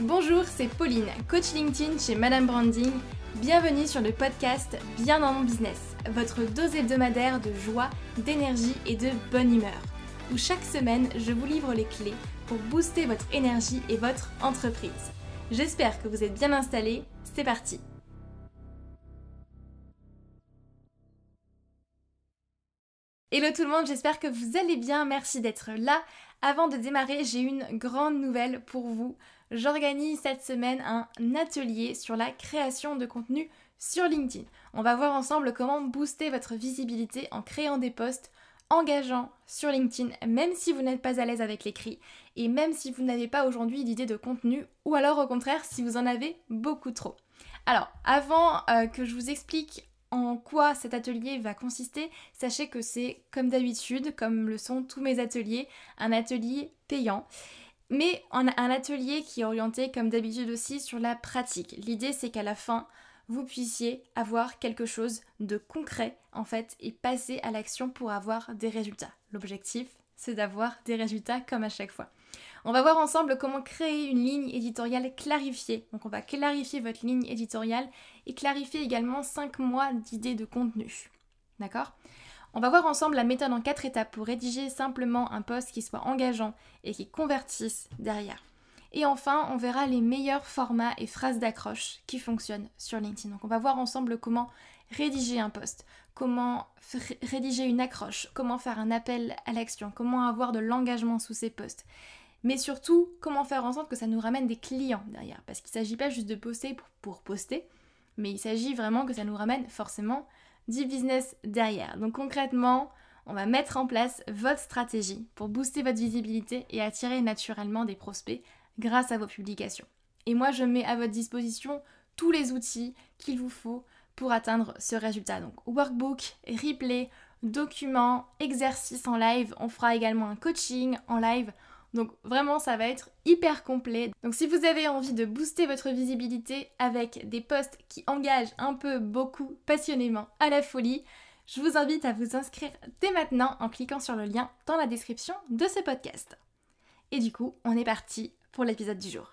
Bonjour, c'est Pauline, coach LinkedIn chez Madame Branding. Bienvenue sur le podcast Bien dans mon business, votre dose hebdomadaire de joie, d'énergie et de bonne humeur, où chaque semaine, je vous livre les clés pour booster votre énergie et votre entreprise. J'espère que vous êtes bien installés, c'est parti. Hello tout le monde, j'espère que vous allez bien, merci d'être là. Avant de démarrer, j'ai une grande nouvelle pour vous. J'organise cette semaine un atelier sur la création de contenu sur LinkedIn. On va voir ensemble comment booster votre visibilité en créant des posts engageants sur LinkedIn, même si vous n'êtes pas à l'aise avec l'écrit et même si vous n'avez pas aujourd'hui d'idée de contenu ou alors au contraire si vous en avez beaucoup trop. Alors, avant que je vous explique en quoi cet atelier va consister, sachez que c'est comme d'habitude, comme le sont tous mes ateliers, un atelier payant. Mais un atelier qui est orienté comme d'habitude aussi sur la pratique. L'idée c'est qu'à la fin, vous puissiez avoir quelque chose de concret en fait et passer à l'action pour avoir des résultats. L'objectif c'est d'avoir des résultats comme à chaque fois. On va voir ensemble comment créer une ligne éditoriale clarifiée. Donc on va clarifier votre ligne éditoriale et clarifier également 5 mois d'idées de contenu. D'accord ? On va voir ensemble la méthode en 4 étapes pour rédiger simplement un post qui soit engageant et qui convertisse derrière. Et enfin, on verra les meilleurs formats et phrases d'accroche qui fonctionnent sur LinkedIn. Donc on va voir ensemble comment rédiger un post, comment rédiger une accroche, comment faire un appel à l'action, comment avoir de l'engagement sous ces posts. Mais surtout, comment faire en sorte que ça nous ramène des clients derrière. Parce qu'il ne s'agit pas juste de poster pour poster, mais il s'agit vraiment que ça nous ramène forcément du business derrière. Donc concrètement, on va mettre en place votre stratégie pour booster votre visibilité et attirer naturellement des prospects grâce à vos publications. Et moi, je mets à votre disposition tous les outils qu'il vous faut pour atteindre ce résultat. Donc workbook, replay, documents, exercices en live. On fera également un coaching en live. Donc vraiment ça va être hyper complet. Donc si vous avez envie de booster votre visibilité avec des posts qui engagent un peu, beaucoup, passionnément, à la folie, je vous invite à vous inscrire dès maintenant en cliquant sur le lien dans la description de ce podcast. Et du coup, on est parti pour l'épisode du jour.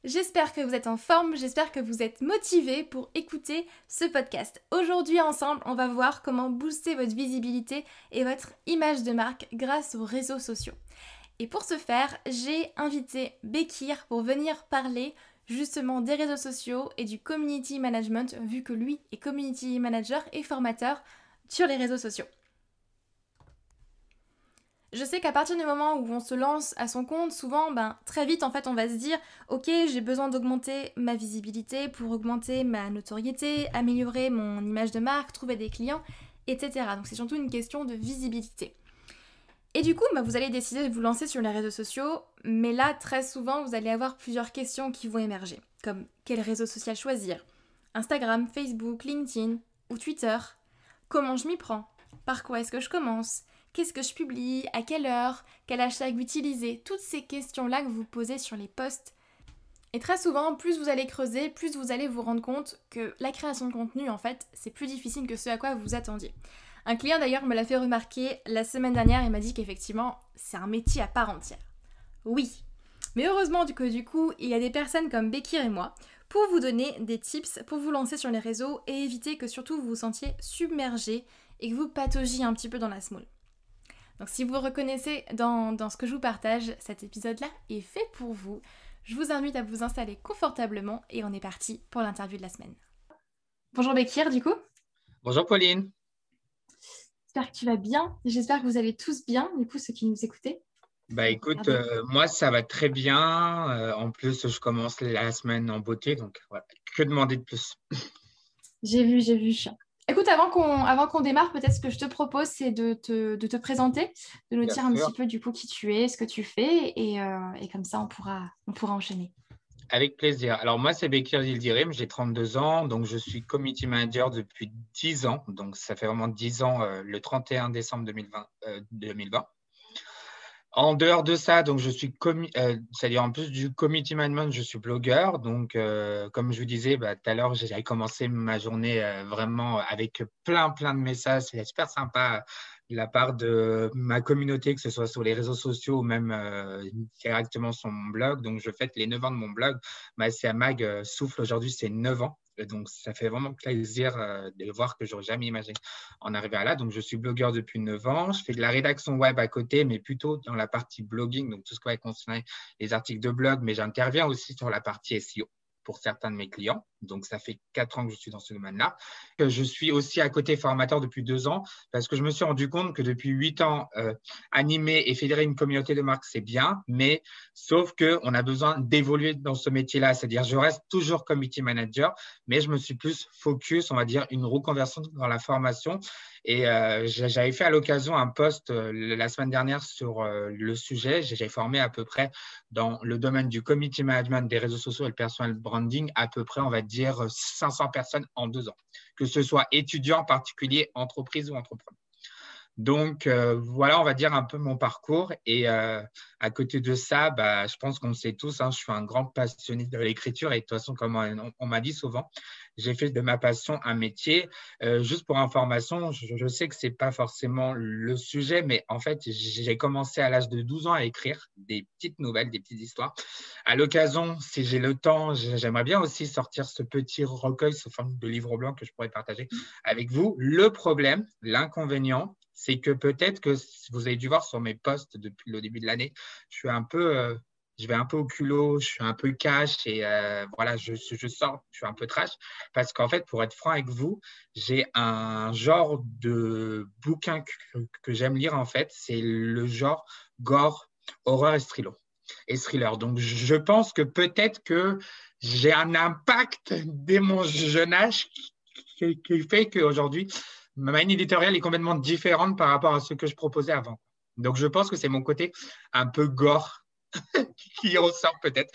J'espère que vous êtes en forme, j'espère que vous êtes motivés pour écouter ce podcast. Aujourd'hui ensemble, on va voir comment booster votre visibilité et votre image de marque grâce aux réseaux sociaux. Et pour ce faire, j'ai invité Bekir pour venir parler justement des réseaux sociaux et du community management, vu que lui est community manager et formateur sur les réseaux sociaux. Je sais qu'à partir du moment où on se lance à son compte, souvent, très vite, en fait, on va se dire « Ok, j'ai besoin d'augmenter ma visibilité pour augmenter ma notoriété, améliorer mon image de marque, trouver des clients, etc. » Donc c'est surtout une question de visibilité. Et du coup, vous allez décider de vous lancer sur les réseaux sociaux, mais là, très souvent, vous allez avoir plusieurs questions qui vont émerger, comme quel réseau social choisir? Instagram, Facebook, LinkedIn ou Twitter? Comment je m'y prends? Par quoi est-ce que je commence? Qu'est-ce que je publie? À quelle heure? Quel hashtag utiliser? Toutes ces questions-là que vous posez sur les posts. Et très souvent, plus vous allez creuser, plus vous allez vous rendre compte que la création de contenu, en fait, c'est plus difficile que ce à quoi vous vous attendiez. Un client d'ailleurs me l'a fait remarquer la semaine dernière et m'a dit qu'effectivement, c'est un métier à part entière. Oui, mais heureusement du coup, il y a des personnes comme Bekir et moi pour vous donner des tips pour vous lancer sur les réseaux et éviter que surtout vous vous sentiez submergé et que vous pataugiez un petit peu dans la semoule. Donc si vous reconnaissez dans ce que je vous partage, cet épisode-là est fait pour vous. Je vous invite à vous installer confortablement et on est parti pour l'interview de la semaine. Bonjour Bekir du coup. Bonjour Pauline. J'espère que tu vas bien. J'espère que vous allez tous bien, du coup, ceux qui nous écoutez. Écoute, moi ça va très bien. En plus, je commence la semaine en beauté, donc voilà, que demander de plus? J'ai vu. Écoute, avant qu'on démarre, peut-être ce que je te propose, c'est de te présenter, de nous Bien dire un sûr. petit peu du coup qui tu es, ce que tu fais, et comme ça, on pourra enchaîner. Avec plaisir. Alors moi, c'est Bekir Yildirim, j'ai 32 ans, donc je suis community manager depuis 10 ans. Donc ça fait vraiment 10 ans, le 31 décembre 2020. En dehors de ça, donc je suis c'est-à-dire en plus du community management, je suis blogueur. Donc, comme je vous disais tout à l'heure, j'avais commencé ma journée vraiment avec plein de messages. C'est super sympa de la part de ma communauté, que ce soit sur les réseaux sociaux ou même directement sur mon blog. Donc, je fête les 9 ans de mon blog. Ma SCA Mag souffle aujourd'hui, c'est 9 ans. Donc, ça fait vraiment plaisir de voir que je n'aurais jamais imaginé en arriver à là. Donc, je suis blogueur depuis 9 ans. Je fais de la rédaction web à côté, mais plutôt dans la partie blogging, donc tout ce qui va concerner les articles de blog, mais j'interviens aussi sur la partie SEO pour certains de mes clients. Donc, ça fait 4 ans que je suis dans ce domaine-là. Je suis aussi à côté formateur depuis 2 ans parce que je me suis rendu compte que depuis 8 ans, animer et fédérer une communauté de marques, c'est bien, mais sauf qu'on a besoin d'évoluer dans ce métier-là. C'est-à-dire, je reste toujours community manager, mais je me suis plus focus, on va dire, une reconversion dans la formation. Et j'avais fait à l'occasion un post la semaine dernière sur le sujet. J'ai formé à peu près dans le domaine du community management, des réseaux sociaux et le personal branding, à peu près, on va dire, 500 personnes en 2 ans, que ce soit étudiants, particuliers, entreprises ou entrepreneurs. Donc, voilà, on va dire un peu mon parcours. Et à côté de ça, je pense qu'on le sait tous, hein, je suis un grand passionné de l'écriture. Et de toute façon, comme on m'a dit souvent, j'ai fait de ma passion un métier. Juste pour information, je sais que ce n'est pas forcément le sujet, mais en fait, j'ai commencé à l'âge de 12 ans à écrire des petites nouvelles, des petites histoires. À l'occasion, si j'ai le temps, j'aimerais bien aussi sortir ce petit recueil sous forme de livre blanc que je pourrais partager avec vous. Le problème, l'inconvénient, c'est que peut-être que vous avez dû voir sur mes posts depuis le début de l'année, je vais un peu au culot, je suis un peu cash et voilà, je sors, je suis un peu trash parce qu'en fait, pour être franc avec vous, j'ai un genre de bouquin que j'aime lire en fait, c'est le genre gore, horreur et thriller. Donc, je pense que peut-être que j'ai un impact dès mon jeune âge qui fait qu'aujourd'hui, ma ligne éditoriale est complètement différente par rapport à ce que je proposais avant. Donc, je pense que c'est mon côté un peu gore qui ressort peut-être.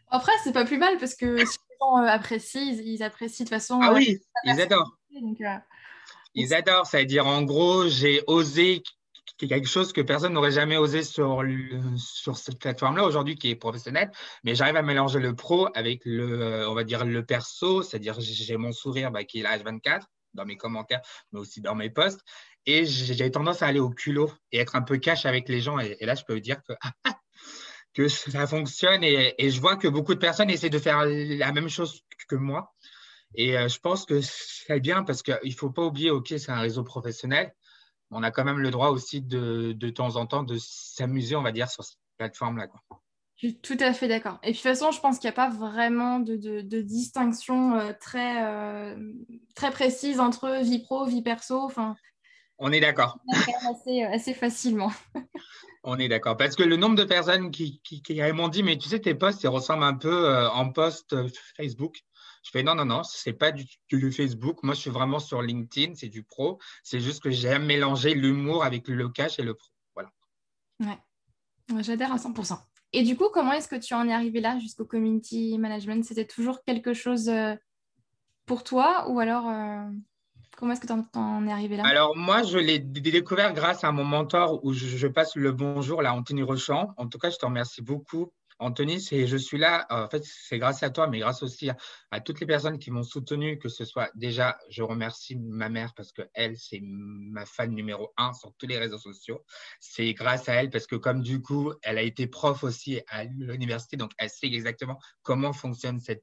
Après, c'est pas plus mal parce que si les gens apprécient, ils apprécient de toute façon Ah oui, la ils adorent. personnalité. Donc, Ils adorent. Ça veut dire, en gros, j'ai osé quelque chose que personne n'aurait jamais osé sur cette plateforme-là aujourd'hui qui est professionnelle. Mais j'arrive à mélanger le pro avec on va dire, le perso. C'est-à-dire, j'ai mon sourire qui est la H24 dans mes commentaires, mais aussi dans mes posts. Et j'ai tendance à aller au culot et être un peu cash avec les gens. Et là, je peux vous dire que ça fonctionne. Et je vois que beaucoup de personnes essaient de faire la même chose que moi. Et je pense que c'est bien parce qu'il ne faut pas oublier, OK, c'est un réseau professionnel. On a quand même le droit aussi de temps en temps de s'amuser, on va dire, sur cette plateforme-là, quoi. je suis tout à fait d'accord. Et puis de toute façon, je pense qu'il n'y a pas vraiment de distinction très précise entre vie pro, vie perso. Enfin, On est d'accord. ça se fait quand même assez facilement. On est d'accord. Parce que le nombre de personnes qui m'ont dit, mais tu sais, tes posts, ils ressemblent un peu en post Facebook. Je fais non, c'est pas du Facebook. Moi, je suis vraiment sur LinkedIn, c'est du pro. C'est juste que j'aime mélanger l'humour avec le cash et le pro. Voilà. Ouais, j'adhère à 100%. Et du coup, comment est-ce que tu en es arrivé là jusqu'au community management? C'était toujours quelque chose pour toi ou alors comment est-ce que tu en es arrivé là? Alors, moi, je l'ai découvert grâce à mon mentor où je passe le bonjour, là, Anthony Rochant. En tout cas, je te remercie beaucoup, Anthony. Je suis là, en fait, c'est grâce à toi, mais grâce aussi à toutes les personnes qui m'ont soutenu, que ce soit déjà, je remercie ma mère parce qu'elle, c'est ma fan numéro 1 sur tous les réseaux sociaux. C'est grâce à elle parce que comme du coup, elle a été prof aussi à l'université, donc elle sait exactement comment fonctionne cette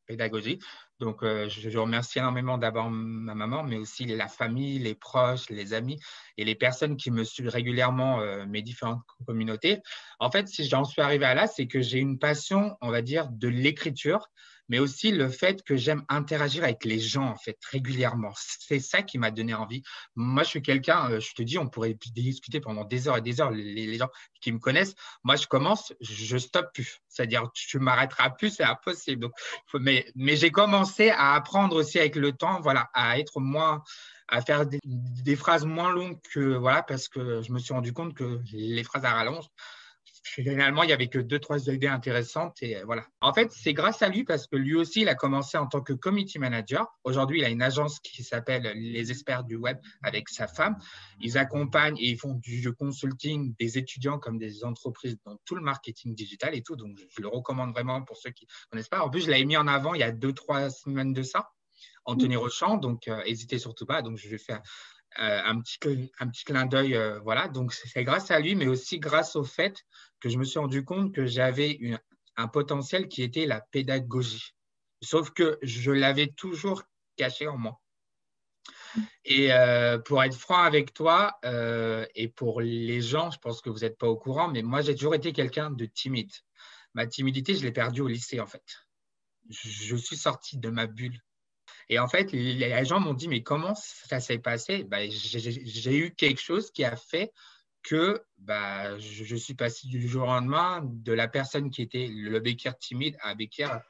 pédagogie. Donc, je remercie énormément d'abord ma maman, mais aussi la famille, les proches, les amis et les personnes qui me suivent régulièrement, mes différentes communautés. En fait, si j'en suis arrivé à là, c'est que j'ai une passion, on va dire, de l'écriture, mais aussi le fait que j'aime interagir avec les gens, en fait, régulièrement. C'est ça qui m'a donné envie. Moi, je suis quelqu'un, je te dis, on pourrait discuter pendant des heures et des heures, les gens qui me connaissent. Moi, je commence, je stoppe plus. C'est-à-dire, tu ne m'arrêteras plus, c'est impossible. Donc, mais j'ai commencé à apprendre aussi avec le temps, voilà, à être moins, à faire des phrases moins longues que, voilà, parce que je me suis rendu compte que les phrases à rallonge, Finalement, il n'y avait que 2-3 idées intéressantes et voilà. En fait, c'est grâce à lui parce que lui aussi, il a commencé en tant que community manager. Aujourd'hui, il a une agence qui s'appelle Les Experts du Web avec sa femme. Ils accompagnent et ils font du consulting des étudiants comme des entreprises dans tout le marketing digital et tout. Donc, je le recommande vraiment pour ceux qui ne connaissent pas. En plus, je l'avais mis en avant il y a 2-3 semaines de ça, Anthony Rochant. Donc, n'hésitez surtout pas. Donc, je vais faire un petit clin d'œil. Voilà. Donc, c'est grâce à lui, mais aussi grâce au fait que je me suis rendu compte que j'avais un potentiel qui était la pédagogie. Sauf que je l'avais toujours caché en moi. Et pour être franc avec toi et pour les gens, je pense que vous n'êtes pas au courant, mais moi, j'ai toujours été quelqu'un de timide. Ma timidité, je l'ai perdue au lycée, en fait. Je suis sorti de ma bulle. Et en fait, les gens m'ont dit, mais comment ça s'est passé? J'ai eu quelque chose qui a fait que je suis passé du jour au lendemain de la personne qui était le Bekir timide à Bekir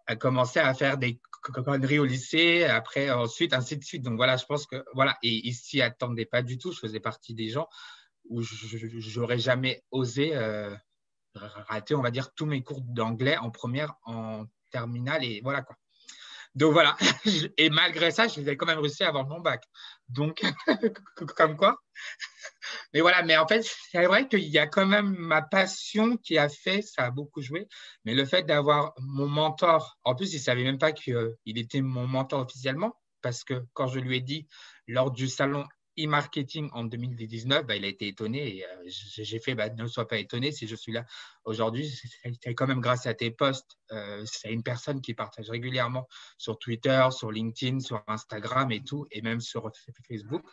a commencé à faire des conneries au lycée, après, ensuite, ainsi de suite. Donc voilà, je pense que, voilà, et ils s'y attendaient pas du tout. Je faisais partie des gens où j'aurais jamais osé rater, on va dire, tous mes cours d'anglais en première, en terminale, et voilà quoi. Donc voilà, et malgré ça, j'ai quand même réussi à avoir mon bac. Donc, comme quoi. Mais voilà, mais en fait, c'est vrai qu'il y a quand même ma passion qui a fait, ça a beaucoup joué. Mais le fait d'avoir mon mentor, en plus, il ne savait même pas qu'il était mon mentor officiellement, parce que quand je lui ai dit lors du salon e-marketing en 2019, il a été étonné et j'ai fait ne sois pas étonné si je suis là aujourd'hui. C'est quand même grâce à tes posts. C'est une personne qui partage régulièrement sur Twitter, sur LinkedIn, sur Instagram et tout, et même sur Facebook.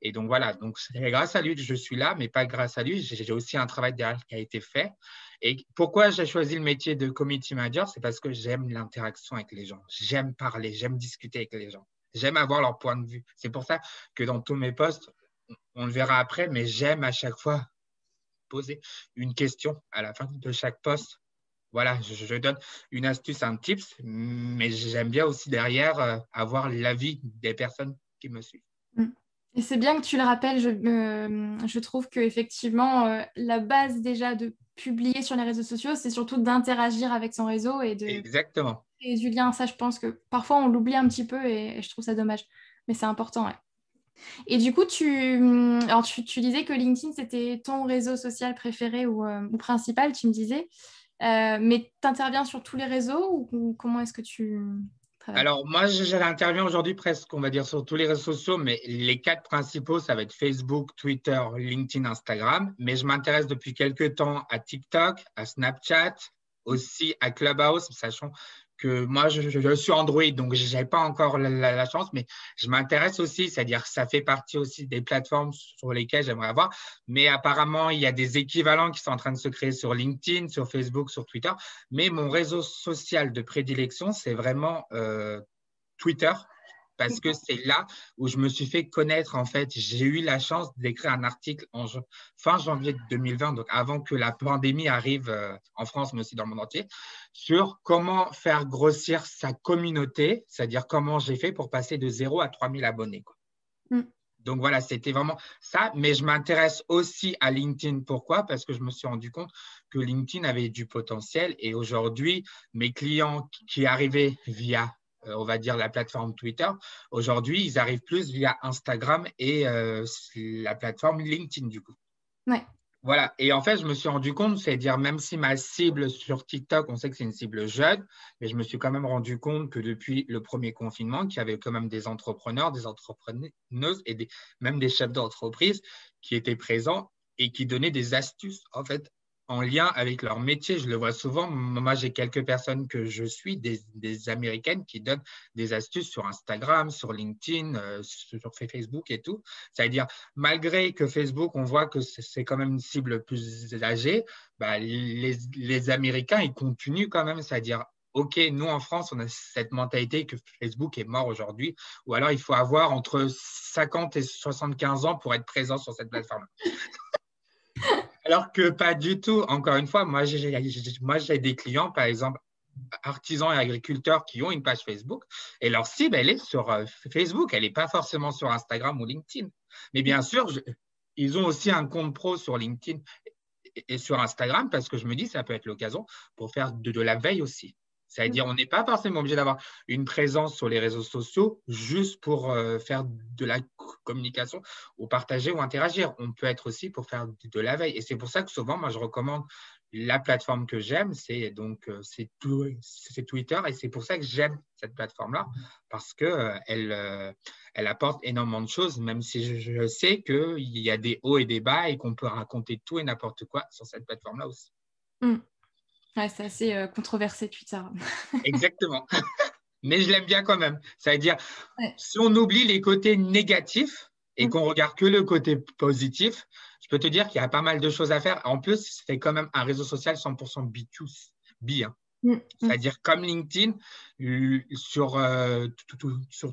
Et donc voilà, donc c'est grâce à lui que je suis là, mais pas grâce à lui. J'ai aussi un travail derrière qui a été fait. Et pourquoi j'ai choisi le métier de community manager? C'est parce que j'aime l'interaction avec les gens. J'aime parler, j'aime discuter avec les gens. J'aime avoir leur point de vue. C'est pour ça que dans tous mes posts, on le verra après, mais j'aime à chaque fois poser une question à la fin de chaque post. Voilà, je donne une astuce, un tips, mais j'aime bien aussi derrière avoir l'avis des personnes qui me suivent. Et c'est bien que tu le rappelles, je trouve qu'effectivement, la base déjà de publier sur les réseaux sociaux, c'est surtout d'interagir avec son réseau et de Exactement. créer du lien. Ça, je pense que parfois on l'oublie un petit peu et je trouve ça dommage. Mais c'est important, ouais. Et du coup, alors tu disais que LinkedIn, c'était ton réseau social préféré ou principal, tu me disais. Mais tu interviens sur tous les réseaux ou comment est-ce que tu travailles? Alors, moi, j'interviens aujourd'hui presque, on va dire, sur tous les réseaux sociaux, mais les 4 principaux, ça va être Facebook, Twitter, LinkedIn, Instagram. Mais je m'intéresse depuis quelques temps à TikTok, à Snapchat, aussi à Clubhouse, sachant que moi, je suis Android, donc je n'ai pas encore la chance, mais je m'intéresse aussi, c'est-à-dire que ça fait partie aussi des plateformes sur lesquelles j'aimerais avoir. Mais apparemment, il y a des équivalents qui sont en train de se créer sur LinkedIn, sur Facebook, sur Twitter. Mais mon réseau social de prédilection, c'est vraiment Twitter, parce que c'est là où je me suis fait connaître. En fait, j'ai eu la chance d'écrire un article fin janvier 2020, donc avant que la pandémie arrive en France, mais aussi dans le monde entier, sur comment faire grossir sa communauté, c'est-à-dire comment j'ai fait pour passer de 0 à 3000 abonnés, quoi. Donc voilà, c'était vraiment ça. Mais je m'intéresse aussi à LinkedIn. Pourquoi? Parce que je me suis rendu compte que LinkedIn avait du potentiel. Et aujourd'hui, mes clients qui arrivaient via, on va dire, la plateforme Twitter, aujourd'hui, ils arrivent plus via Instagram et la plateforme LinkedIn, du coup. Ouais. Voilà. Et en fait, je me suis rendu compte, c'est-à-dire même si ma cible sur TikTok, on sait que c'est une cible jeune, mais je me suis quand même rendu compte que depuis le premier confinement, qu'il y avait quand même des entrepreneurs, des entrepreneuses et même des chefs d'entreprise qui étaient présents et qui donnaient des astuces, en fait, en lien avec leur métier. Je le vois souvent. Moi, j'ai quelques personnes que je suis, des Américaines qui donnent des astuces sur Instagram, sur LinkedIn, sur Facebook et tout. C'est-à-dire, malgré que Facebook, on voit que c'est quand même une cible plus âgée, les Américains, ils continuent quand même. C'est-à-dire, OK, nous, en France, on a cette mentalité que Facebook est mort aujourd'hui, ou alors il faut avoir entre 50 et 75 ans pour être présent sur cette plateforme. Alors que pas du tout. Encore une fois, moi, j'ai des clients, par exemple, artisans et agriculteurs qui ont une page Facebook et leur cible, elle est sur Facebook. Elle n'est pas forcément sur Instagram ou LinkedIn. Mais bien sûr, ils ont aussi un compte pro sur LinkedIn et sur Instagram parce que je me dis ça peut être l'occasion pour faire de la veille aussi. C'est-à-dire, on n'est pas forcément obligé d'avoir une présence sur les réseaux sociaux juste pour faire de la communication ou partager ou interagir. On peut être aussi pour faire de la veille. Et c'est pour ça que souvent, moi, je recommande la plateforme que j'aime, c'est Twitter. Et c'est pour ça que j'aime cette plateforme-là parce qu'elle apporte énormément de choses, même si je sais qu'il y a des hauts et des bas et qu'on peut raconter tout et n'importe quoi sur cette plateforme-là aussi. Ouais, c'est assez controversé Twitter. Exactement. Mais je l'aime bien quand même. Ça veut dire, si on oublie les côtés négatifs et qu'on regarde que le côté positif, je peux te dire qu'il y a pas mal de choses à faire. En plus, c'est quand même un réseau social 100% B2B. C'est-à-dire comme LinkedIn, sur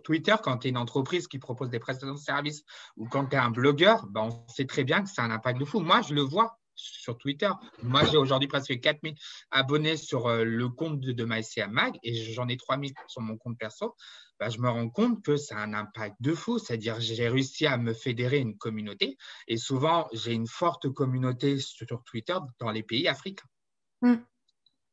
Twitter, quand tu es une entreprise qui propose des prestations de services ou quand tu es un blogueur, ben on sait très bien que ça a un impact de fou. Moi, je le vois sur Twitter. Moi, j'ai aujourd'hui presque 4000 abonnés sur le compte de MyCA Mag et j'en ai 3000 sur mon compte perso. Ben, je me rends compte que ça a un impact de fou. C'est-à-dire j'ai réussi à me fédérer une communauté et souvent, j'ai une forte communauté sur Twitter dans les pays africains.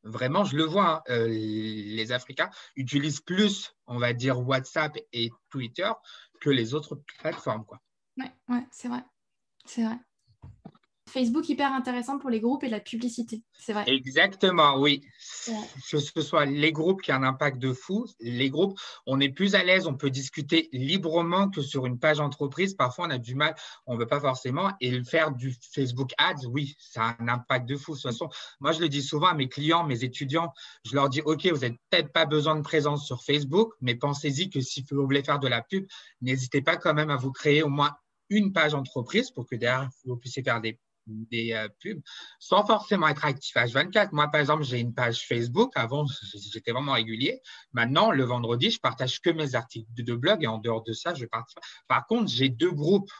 Vraiment, je le vois, hein, les Africains utilisent plus, on va dire, WhatsApp et Twitter que les autres plateformes, quoi. Ouais, c'est vrai. C'est vrai. Facebook, hyper intéressant pour les groupes et la publicité, c'est vrai. Exactement, oui. Ouais. Que ce soit les groupes qui ont un impact de fou, les groupes, on est plus à l'aise, on peut discuter librement que sur une page entreprise. Parfois, on a du mal, on ne veut pas forcément. Et faire du Facebook Ads, oui, ça a un impact de fou. De toute façon, moi, je le dis souvent à mes clients, mes étudiants, je leur dis, OK, vous n'avez peut-être pas besoin de présence sur Facebook, mais pensez-y que si vous voulez faire de la pub, n'hésitez pas quand même à vous créer au moins une page entreprise pour que derrière, vous puissiez faire des pubs sans forcément être actif H24. Moi, par exemple, j'ai une page Facebook. Avant, j'étais vraiment régulier. Maintenant, le vendredi, je partage que mes articles de blog et en dehors de ça, je partage. Par contre, j'ai deux groupes,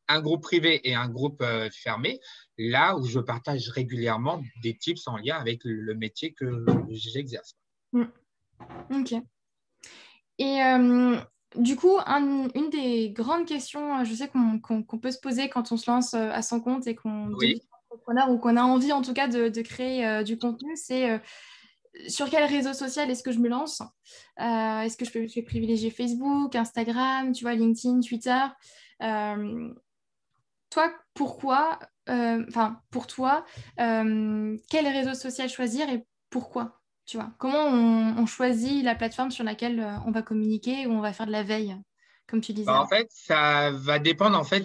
un groupe privé et un groupe fermé, là où je partage régulièrement des tips en lien avec le métier que j'exerce. Ok. Et du coup, une des grandes questions, je sais qu'on peut se poser quand on se lance à son compte et qu'on devient entrepreneur ou qu'on a envie en tout cas de créer du contenu, c'est sur quel réseau social est-ce que je me lance? Est-ce que je vais privilégier Facebook, Instagram, tu vois, LinkedIn, Twitter? Toi, pourquoi, pour toi, quel réseau social choisir et pourquoi? Tu vois, comment on choisit la plateforme sur laquelle on va communiquer ou on va faire de la veille, comme tu disais. En fait, ça va dépendre en fait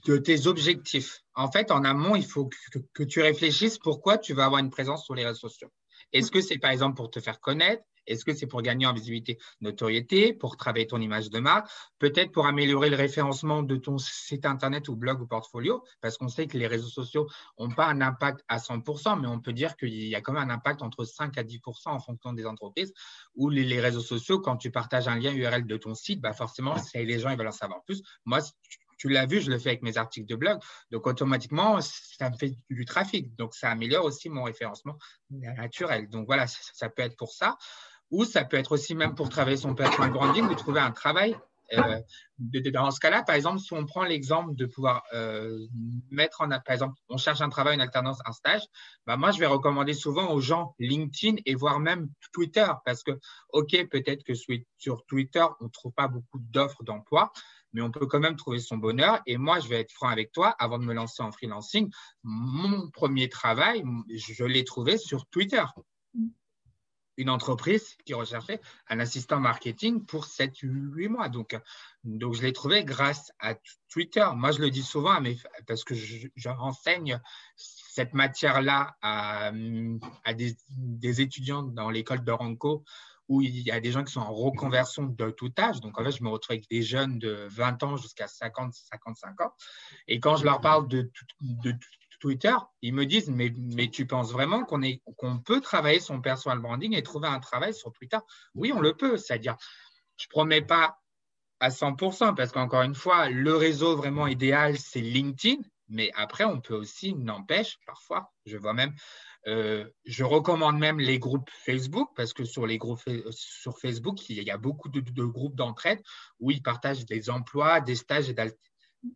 de tes objectifs. En fait, en amont, il faut que tu réfléchisses pourquoi tu vas avoir une présence sur les réseaux sociaux. Est-ce que c'est par exemple pour te faire connaître? Est-ce que c'est pour gagner en visibilité, notoriété, pour travailler ton image de marque, peut-être pour améliorer le référencement de ton site internet ou blog ou portfolio? Parce qu'on sait que les réseaux sociaux n'ont pas un impact à 100%, mais on peut dire qu'il y a quand même un impact entre 5 à 10% en fonction des entreprises. Ou les réseaux sociaux, quand tu partages un lien URL de ton site, bah forcément, les gens ils veulent en savoir plus. Moi, tu l'as vu, je le fais avec mes articles de blog. Donc, automatiquement, ça me fait du trafic. Donc, ça améliore aussi mon référencement naturel. Donc, voilà, ça peut être pour ça. Ou ça peut être aussi même pour travailler son personal branding, de trouver un travail. Dans ce cas-là, par exemple, si on prend l'exemple de pouvoir mettre par exemple, on cherche un travail, une alternance, un stage, bah moi, je vais recommander souvent aux gens LinkedIn et voire même Twitter parce que, OK, peut-être que sur Twitter, on ne trouve pas beaucoup d'offres d'emploi, mais on peut quand même trouver son bonheur. Et moi, je vais être franc avec toi, avant de me lancer en freelancing, mon premier travail, je l'ai trouvé sur Twitter. Une entreprise qui recherchait un assistant marketing pour 7-8 mois. Donc, je l'ai trouvé grâce à Twitter. Moi, je le dis souvent parce que je renseigne cette matière-là à des étudiants dans l'école de Ranco où il y a des gens qui sont en reconversion de tout âge. Donc, en fait, je me retrouve avec des jeunes de 20 ans jusqu'à 50, 55 ans. Et quand je leur parle de Twitter, ils me disent, mais tu penses vraiment qu'on peut travailler son personal branding et trouver un travail sur Twitter? Oui, on le peut. C'est-à-dire, je ne promets pas à 100% parce qu'encore une fois, le réseau vraiment idéal, c'est LinkedIn. Mais après, on peut aussi, n'empêche, parfois, je vois même, je recommande même les groupes Facebook parce que sur les groupes sur Facebook, il y a beaucoup de groupes d'entraide où ils partagent des emplois, des stages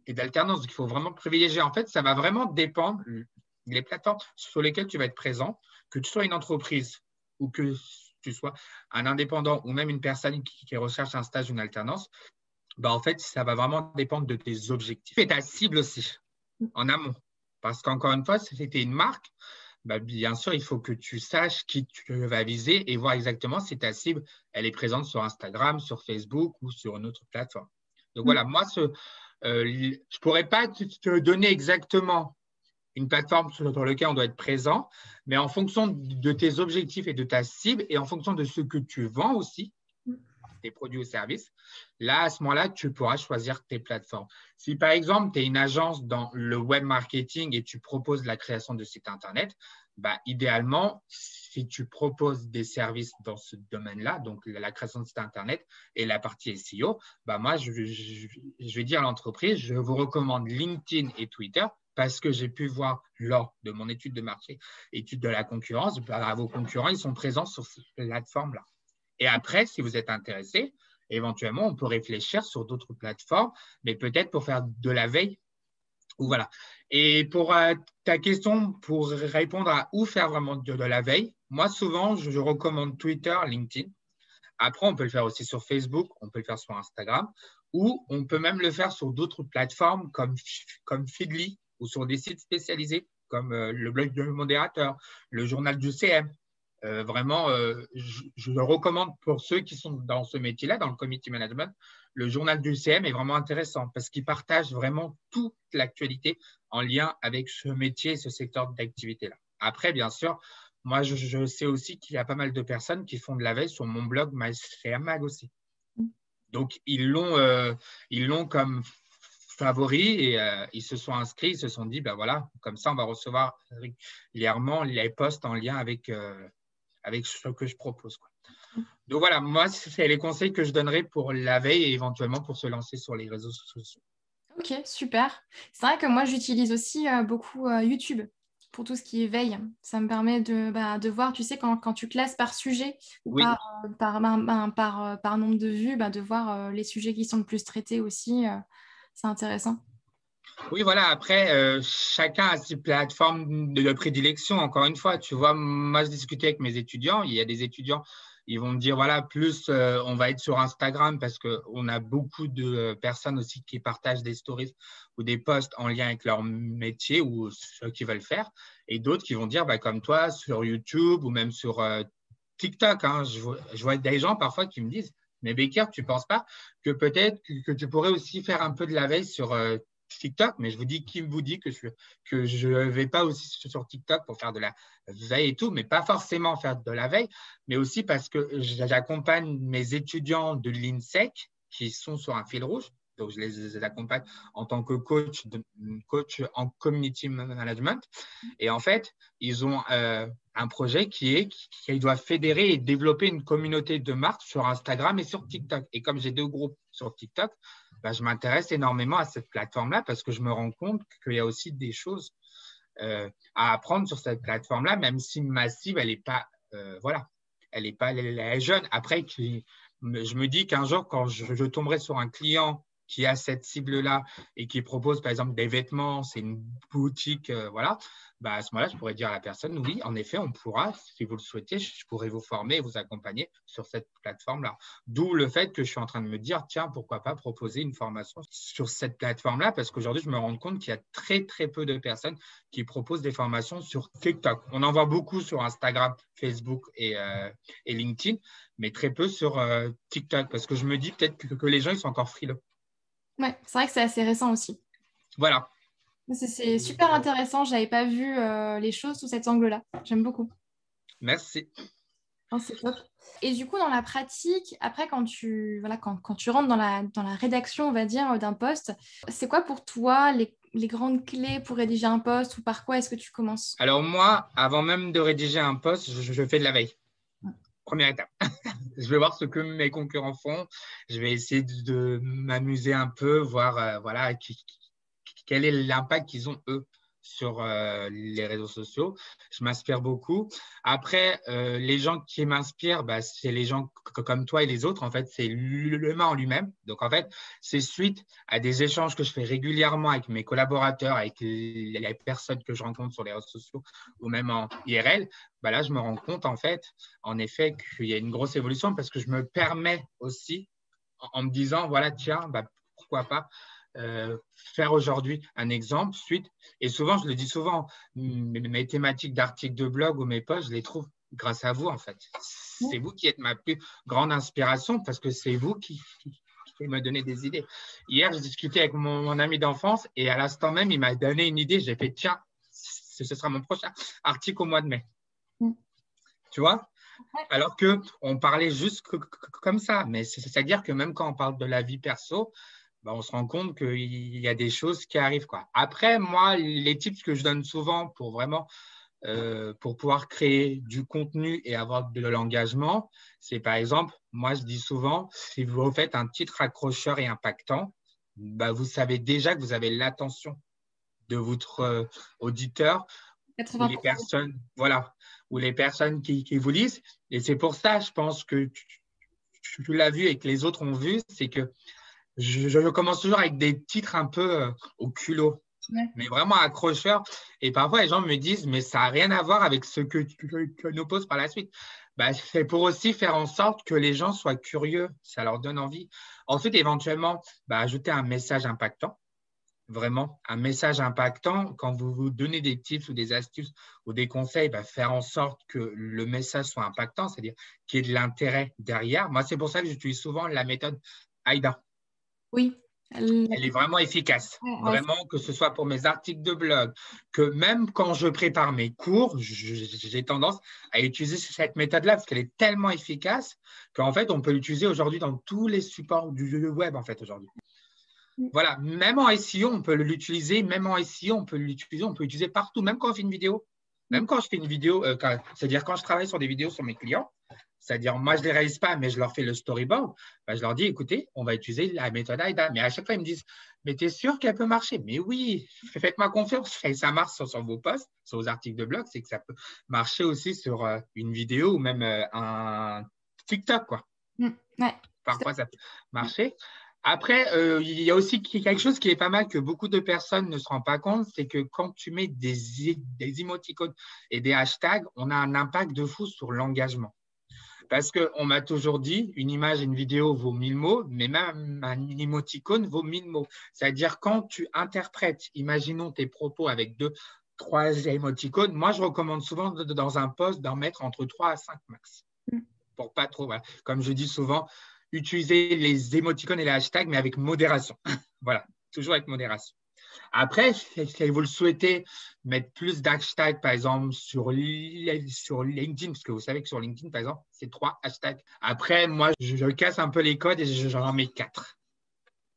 et d'alternance. Donc, il faut vraiment privilégier. En fait, ça va vraiment dépendre les plateformes sur lesquelles tu vas être présent, que tu sois une entreprise ou que tu sois un indépendant ou même une personne qui recherche un stage ou une alternance, bah, en fait, ça va vraiment dépendre de tes objectifs et ta cible aussi, en amont. Parce qu'encore une fois, si tu es une marque, bah, bien sûr, il faut que tu saches qui tu vas viser et voir exactement si ta cible, elle est présente sur Instagram, sur Facebook ou sur une autre plateforme. Donc voilà, moi, je ne pourrais pas te donner exactement une plateforme sur laquelle on doit être présent, mais en fonction de tes objectifs et de ta cible et en fonction de ce que tu vends aussi, tes produits ou services, là, à ce moment-là, tu pourras choisir tes plateformes. Si par exemple, tu es une agence dans le web marketing et tu proposes la création de sites Internet, bah, idéalement, si tu proposes des services dans ce domaine-là, donc la création de sites Internet et la partie SEO, bah, moi, je vais dire à l'entreprise, je vous recommande LinkedIn et Twitter parce que j'ai pu voir lors de mon étude de marché, étude de la concurrence, bah, vos concurrents, ils sont présents sur ces plateformes-là. Et après, si vous êtes intéressé, éventuellement, on peut réfléchir sur d'autres plateformes, mais peut-être pour faire de la veille. Ou voilà. Et pour ta question, pour répondre à où faire vraiment de la veille, moi, souvent, je recommande Twitter, LinkedIn. Après, on peut le faire aussi sur Facebook, on peut le faire sur Instagram, ou on peut même le faire sur d'autres plateformes comme Feedly ou sur des sites spécialisés comme le blog du modérateur, le journal du CM. Vraiment, je le recommande pour ceux qui sont dans ce métier-là, dans le community management. Le journal du CM est vraiment intéressant parce qu'il partage vraiment toute l'actualité en lien avec ce métier et ce secteur d'activité-là. Après, bien sûr, moi, je sais aussi qu'il y a pas mal de personnes qui font de la veille sur mon blog MyCM Mag aussi. Donc, ils l'ont comme favori et ils se sont inscrits, ils se sont dit, ben voilà, comme ça, on va recevoir régulièrement les posts en lien avec ce que je propose, quoi. Donc voilà, moi, c'est les conseils que je donnerais pour la veille et éventuellement pour se lancer sur les réseaux sociaux. Ok, super. C'est vrai que moi, j'utilise aussi beaucoup YouTube pour tout ce qui est veille. Ça me permet de voir, tu sais, quand tu classes par sujet ou Oui, par nombre de vues, de voir les sujets qui sont le plus traités aussi. C'est intéressant. oui, voilà. Après, chacun a ses plateformes de prédilection. Encore une fois, tu vois, moi, je discutais avec mes étudiants. Il y a des étudiants, ils vont me dire, voilà, plus on va être sur Instagram parce qu'on a beaucoup de personnes aussi qui partagent des stories ou des posts en lien avec leur métier ou ce qu'ils veulent faire. Et d'autres qui vont dire, bah, comme toi, sur YouTube ou même sur TikTok. Hein. Je vois des gens parfois qui me disent, mais Becker, tu ne penses pas que peut-être que tu pourrais aussi faire un peu de la veille sur TikTok, mais je vous dis, qui vous dit que je ne vais pas aussi sur TikTok pour faire de la veille et tout, mais pas forcément faire de la veille, mais aussi parce que j'accompagne mes étudiants de l'INSEC qui sont sur un fil rouge. Donc, je les accompagne en tant que coach en community management. Et en fait, ils ont un projet qu'ils doivent fédérer et développer une communauté de marques sur Instagram et sur TikTok. Et comme j'ai 2 groupes sur TikTok, bah, je m'intéresse énormément à cette plateforme-là parce que je me rends compte qu'il y a aussi des choses à apprendre sur cette plateforme-là, même si ma cible, elle n'est pas, voilà, elle est jeune. Après, je me dis qu'un jour, quand je tomberai sur un client qui a cette cible-là et qui propose, par exemple, des vêtements, c'est une boutique, voilà, bah, à ce moment-là, je pourrais dire à la personne, oui, en effet, on pourra, si vous le souhaitez, je pourrais vous former et vous accompagner sur cette plateforme-là. D'où le fait que je suis en train de me dire, tiens, pourquoi pas proposer une formation sur cette plateforme-là, parce qu'aujourd'hui, je me rends compte qu'il y a très, très peu de personnes qui proposent des formations sur TikTok. On en voit beaucoup sur Instagram, Facebook et LinkedIn, mais très peu sur TikTok, parce que je me dis peut-être que les gens, ils sont encore frileux. Ouais, c'est vrai que c'est assez récent aussi. Voilà. C'est super intéressant. J'avais pas vu les choses sous cet angle-là. J'aime beaucoup. Merci. Oh, c'est top. Et du coup, dans la pratique, après, quand tu rentres dans la rédaction, on va dire, d'un poste, c'est quoi pour toi les grandes clés pour rédiger un poste ou par quoi est-ce que tu commences? Alors moi, avant même de rédiger un post, je fais de la veille. Première étape. Je vais voir ce que mes concurrents font. Je vais essayer de m'amuser un peu, voir voilà, quel est l'impact qu'ils ont, eux, sur les réseaux sociaux. Je m'inspire beaucoup. Après, les gens qui m'inspirent, bah, c'est les gens comme toi et les autres. En fait, c'est l'humain en lui-même. Donc, en fait, c'est suite à des échanges que je fais régulièrement avec mes collaborateurs, avec les personnes que je rencontre sur les réseaux sociaux ou même en IRL. Bah là, je me rends compte, en fait, en effet, qu'il y a une grosse évolution parce que je me permets aussi, en me disant, voilà, tiens, bah, pourquoi pas faire aujourd'hui un exemple suite. Et souvent, je le dis souvent, mes thématiques d'articles de blog ou mes posts, je les trouve grâce à vous, en fait. C'est vous qui êtes ma plus grande inspiration parce que c'est vous qui me donnez des idées. Hier, je discutais avec mon ami d'enfance et à l'instant même, il m'a donné une idée. J'ai fait, tiens, ce sera mon prochain article au mois de mai. Tu vois? Alors qu'on parlait juste comme ça. Mais c'est-à-dire que même quand on parle de la vie perso, bah, on se rend compte qu'il y a des choses qui arrivent, quoi. Après, moi, les tips que je donne souvent pour vraiment pour pouvoir créer du contenu et avoir de l'engagement, c'est par exemple, moi je dis souvent, si vous faites un titre accrocheur et impactant, bah, vous savez déjà que vous avez l'attention de votre auditeur ou les 80%. personnes, voilà, ou les personnes qui vous lisent. Et c'est pour ça, je pense que tu l'as vu et que les autres ont vu, c'est que je commence toujours avec des titres un peu au culot, Ouais. mais vraiment accrocheurs. Et parfois, les gens me disent, mais ça n'a rien à voir avec ce que nous pose par la suite. Bah, c'est pour aussi faire en sorte que les gens soient curieux, ça leur donne envie. Ensuite, éventuellement, bah, ajouter un message impactant. Vraiment, un message impactant, quand vous vous donnez des tips ou des astuces ou des conseils, bah, faire en sorte que le message soit impactant, c'est-à-dire qu'il y ait de l'intérêt derrière. Moi, c'est pour ça que j'utilise souvent la méthode AIDA. Oui. Elle est vraiment efficace. Ouais. Vraiment, que ce soit pour mes articles de blog, que même quand je prépare mes cours, j'ai tendance à utiliser cette méthode-là parce qu'elle est tellement efficace qu'en fait, on peut l'utiliser aujourd'hui dans tous les supports du web, en fait, aujourd'hui. Voilà, même en SEO, on peut l'utiliser, même en SEO, on peut l'utiliser partout, même quand on fait une vidéo. Même quand je fais une vidéo, c'est-à-dire quand je travaille sur des vidéos sur mes clients, c'est-à-dire moi, je ne les réalise pas, mais je leur fais le storyboard, bah, je leur dis, écoutez, on va utiliser la méthode AIDA. Mais à chaque fois, ils me disent, mais tu es sûr qu'elle peut marcher? Mais oui, faites-moi confiance. Et ça marche sur vos posts, sur vos articles de blog, c'est que ça peut marcher aussi sur une vidéo ou même un TikTok, quoi. Ouais. Parfois, ça peut marcher. Après, il y a aussi quelque chose qui est pas mal que beaucoup de personnes ne se rendent pas compte, c'est que quand tu mets des émoticônes et des hashtags, on a un impact de fou sur l'engagement. Parce qu'on m'a toujours dit, une image et une vidéo vaut 1000 mots, mais même un émoticône vaut 1000 mots. C'est-à-dire quand tu interprètes, imaginons tes propos avec 2, 3 émoticônes, moi je recommande souvent dans un post d'en mettre entre 3 à 5 max. Pour pas trop, voilà. Comme je dis souvent, utiliser les émoticônes et les hashtags, mais avec modération. Voilà, toujours avec modération. Après, si vous le souhaitez, mettre plus d'hashtags, par exemple, sur LinkedIn, parce que vous savez que sur LinkedIn, par exemple, c'est 3 hashtags. Après, moi, je casse un peu les codes et j'en mets 4.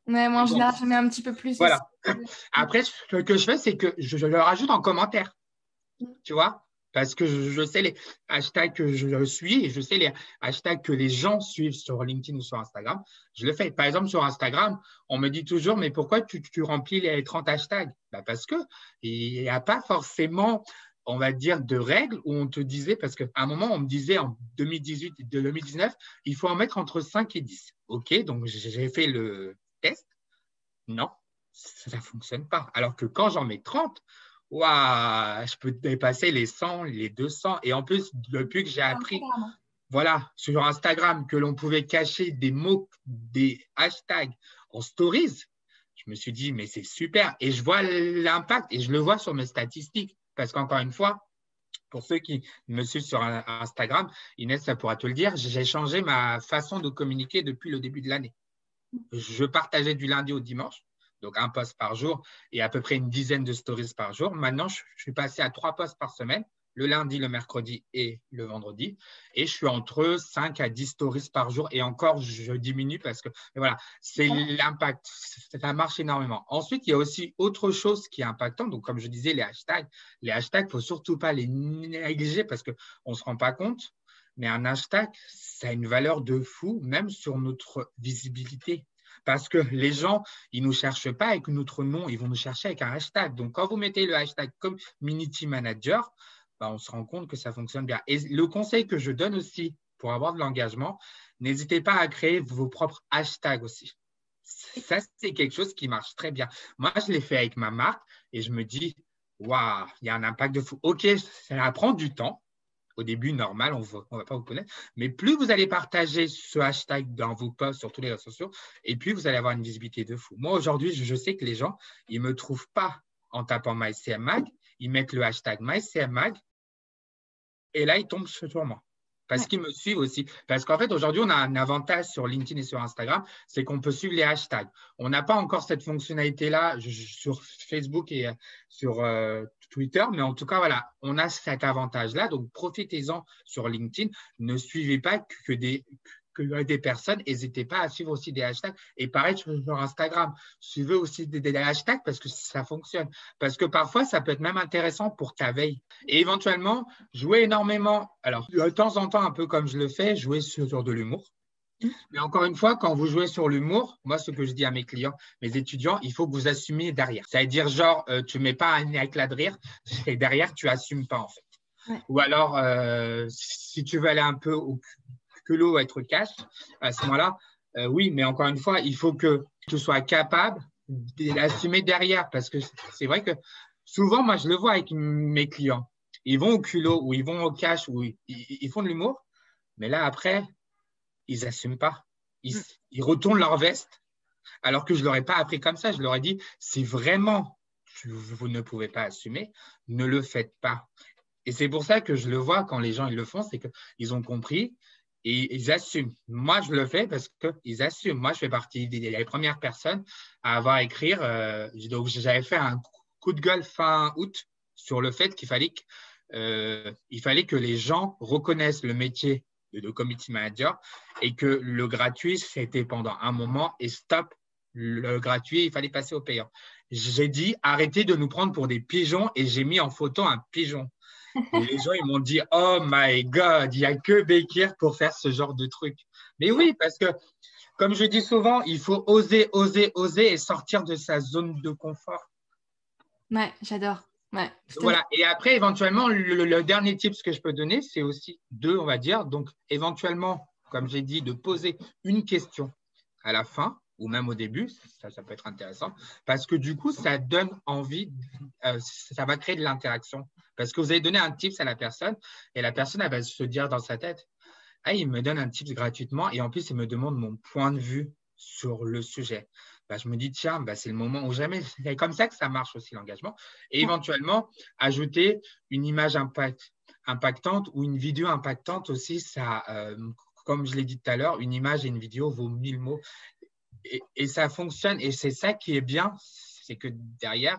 Ouais, moi en Bon, général, je mets un petit peu plus aussi. voilà. Après, ce que je fais, c'est que je le rajoute en commentaire. Tu vois? Parce que je sais les hashtags que je suis et je sais les hashtags que les gens suivent sur LinkedIn ou sur Instagram. Je le fais. Par exemple, sur Instagram, on me dit toujours, mais pourquoi tu remplis les 30 hashtags? Bah parce qu'il n'y a pas forcément, on va dire, de règles où on te disait, parce qu'à un moment, on me disait en 2018 et 2019, il faut en mettre entre 5 et 10. OK, donc j'ai fait le test. Non, ça ne fonctionne pas. Alors que quand j'en mets 30, waouh, je peux dépasser les 100, les 200. Et en plus, depuis que j'ai appris, voilà, sur Instagram, que l'on pouvait cacher des mots, des hashtags en stories, je me suis dit, mais c'est super. Et je vois l'impact et je le vois sur mes statistiques. Parce qu'encore une fois, pour ceux qui me suivent sur Instagram, Inès, ça pourra te le dire, j'ai changé ma façon de communiquer depuis le début de l'année. Je partageais du lundi au dimanche, donc un post par jour et à peu près une dizaine de stories par jour. Maintenant, je suis passé à 3 posts par semaine, le lundi, le mercredi et le vendredi. Et je suis entre 5 à 10 stories par jour. Et encore, je diminue parce que voilà, c'est l'impact. Ça marche énormément. Ensuite, il y a aussi autre chose qui est impactant. Donc, comme je disais, les hashtags. Les hashtags, il ne faut surtout pas les négliger parce qu'on ne se rend pas compte. Mais un hashtag, ça a une valeur de fou, même sur notre visibilité. Parce que les gens, ils ne nous cherchent pas avec notre nom, ils vont nous chercher avec un hashtag. Donc, quand vous mettez le hashtag Community Manager, on se rend compte que ça fonctionne bien. Et le conseil que je donne aussi pour avoir de l'engagement, n'hésitez pas à créer vos propres hashtags aussi. Ça, c'est quelque chose qui marche très bien. Moi, je l'ai fait avec ma marque et je me dis, waouh, il y a un impact de fou. OK, ça va prendre du temps. Au début, normal, on ne va pas vous connaître. Mais plus vous allez partager ce hashtag dans vos posts sur tous les réseaux sociaux, et puis vous allez avoir une visibilité de fou. Moi, aujourd'hui, je sais que les gens, ils ne me trouvent pas en tapant MyCMMag. Ils mettent le hashtag MyCMMag et là, ils tombent sur moi. Parce qu'ils me suivent aussi. Parce qu'en fait, aujourd'hui, on a un avantage sur LinkedIn et sur Instagram, c'est qu'on peut suivre les hashtags. On n'a pas encore cette fonctionnalité-là sur Facebook et sur Twitter, mais en tout cas, voilà, on a cet avantage-là. Donc, profitez-en sur LinkedIn. Ne suivez pas que des personnes. N'hésitez pas à suivre aussi des hashtags. Et pareil sur Instagram, suivez aussi des hashtags parce que ça fonctionne. Parce que parfois, ça peut être même intéressant pour ta veille. Et éventuellement, jouer énormément. Alors, de temps en temps, un peu comme je le fais, jouer sur de l'humour. Mais encore une fois, quand vous jouez sur l'humour, moi, ce que je dis à mes clients, mes étudiants, il faut que vous assumiez derrière. Ça veut dire, genre, tu ne mets pas un éclat de rire et derrière, tu n'assumes pas, en fait. Ouais. Ou alors, si tu veux aller un peu au culot, être cash, à ce moment-là, oui, mais encore une fois, il faut que tu sois capable d'assumer derrière. Parce que c'est vrai que souvent, moi, je le vois avec mes clients. Ils vont au culot ou ils vont au cash ou ils font de l'humour. Mais là, après, ils n'assument pas. Ils retournent leur veste, alors que je ne leur ai pas appris comme ça. Je leur ai dit, si vraiment vous ne pouvez pas assumer, ne le faites pas. Et c'est pour ça que je le vois quand les gens ils le font, c'est qu'ils ont compris et ils assument. Moi, je le fais parce qu'ils assument. Moi, je fais partie des premières personnes à avoir écrit. Donc, j'avais fait un coup de gueule fin août sur le fait qu'il fallait que les gens reconnaissent le métier de community manager et que le gratuit, c'était pendant un moment et stop, le gratuit, il fallait passer au payant. J'ai dit, arrêtez de nous prendre pour des pigeons et j'ai mis en photo un pigeon. Et les gens, ils m'ont dit, oh my God, il n'y a que Bekir pour faire ce genre de truc. Mais oui, parce que, comme je dis souvent, il faut oser, oser, oser et sortir de sa zone de confort. Ouais, j'adore. Ouais, voilà. Et après, éventuellement, le dernier tip que je peux donner, c'est aussi deux, on va dire. Donc, éventuellement, comme j'ai dit, de poser une question à la fin ou même au début, ça peut être intéressant, parce que du coup, ça donne envie, ça va créer de l'interaction. Parce que vous allez donner un tips à la personne et la personne, elle va se dire dans sa tête, ah, il me donne un tips gratuitement et en plus, il me demande mon point de vue sur le sujet. Je me dis, tiens, c'est le moment où jamais. C'est comme ça que ça marche aussi l'engagement. Et éventuellement, ajouter une image impactante ou une vidéo impactante aussi, ça, comme je l'ai dit tout à l'heure, une image et une vidéo vaut 1000 mots. Et ça fonctionne. Et c'est ça qui est bien, c'est que derrière,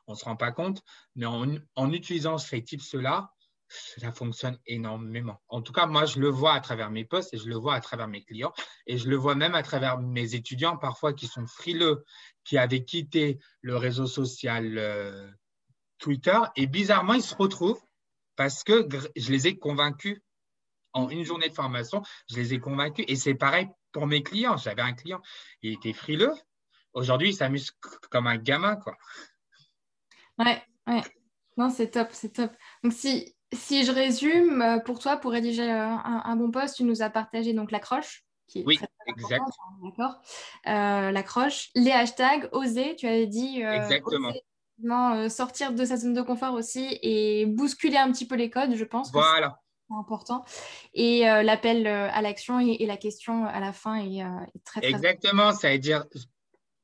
on ne se rend pas compte, mais en utilisant ces tips-là, ça fonctionne énormément. En tout cas, moi, je le vois à travers mes posts et je le vois à travers mes clients et je le vois même à travers mes étudiants parfois qui sont frileux, qui avaient quitté le réseau social Twitter et bizarrement, ils se retrouvent parce que je les ai convaincus en une journée de formation, je les ai convaincus et c'est pareil pour mes clients. J'avais un client, il était frileux. Aujourd'hui, il s'amuse comme un gamin, quoi. Ouais. Non, c'est top, c'est top. Donc, si je résume, pour toi, pour rédiger un bon post, tu nous as partagé donc l'accroche, qui est oui, très exact. D'accord. L'accroche, les hashtags, oser, tu avais dit exactement. Oser, sortir de sa zone de confort aussi et bousculer un petit peu les codes, je pense. Voilà. C'est important. Et l'appel à l'action et la question à la fin est très, très exactement, ça veut dire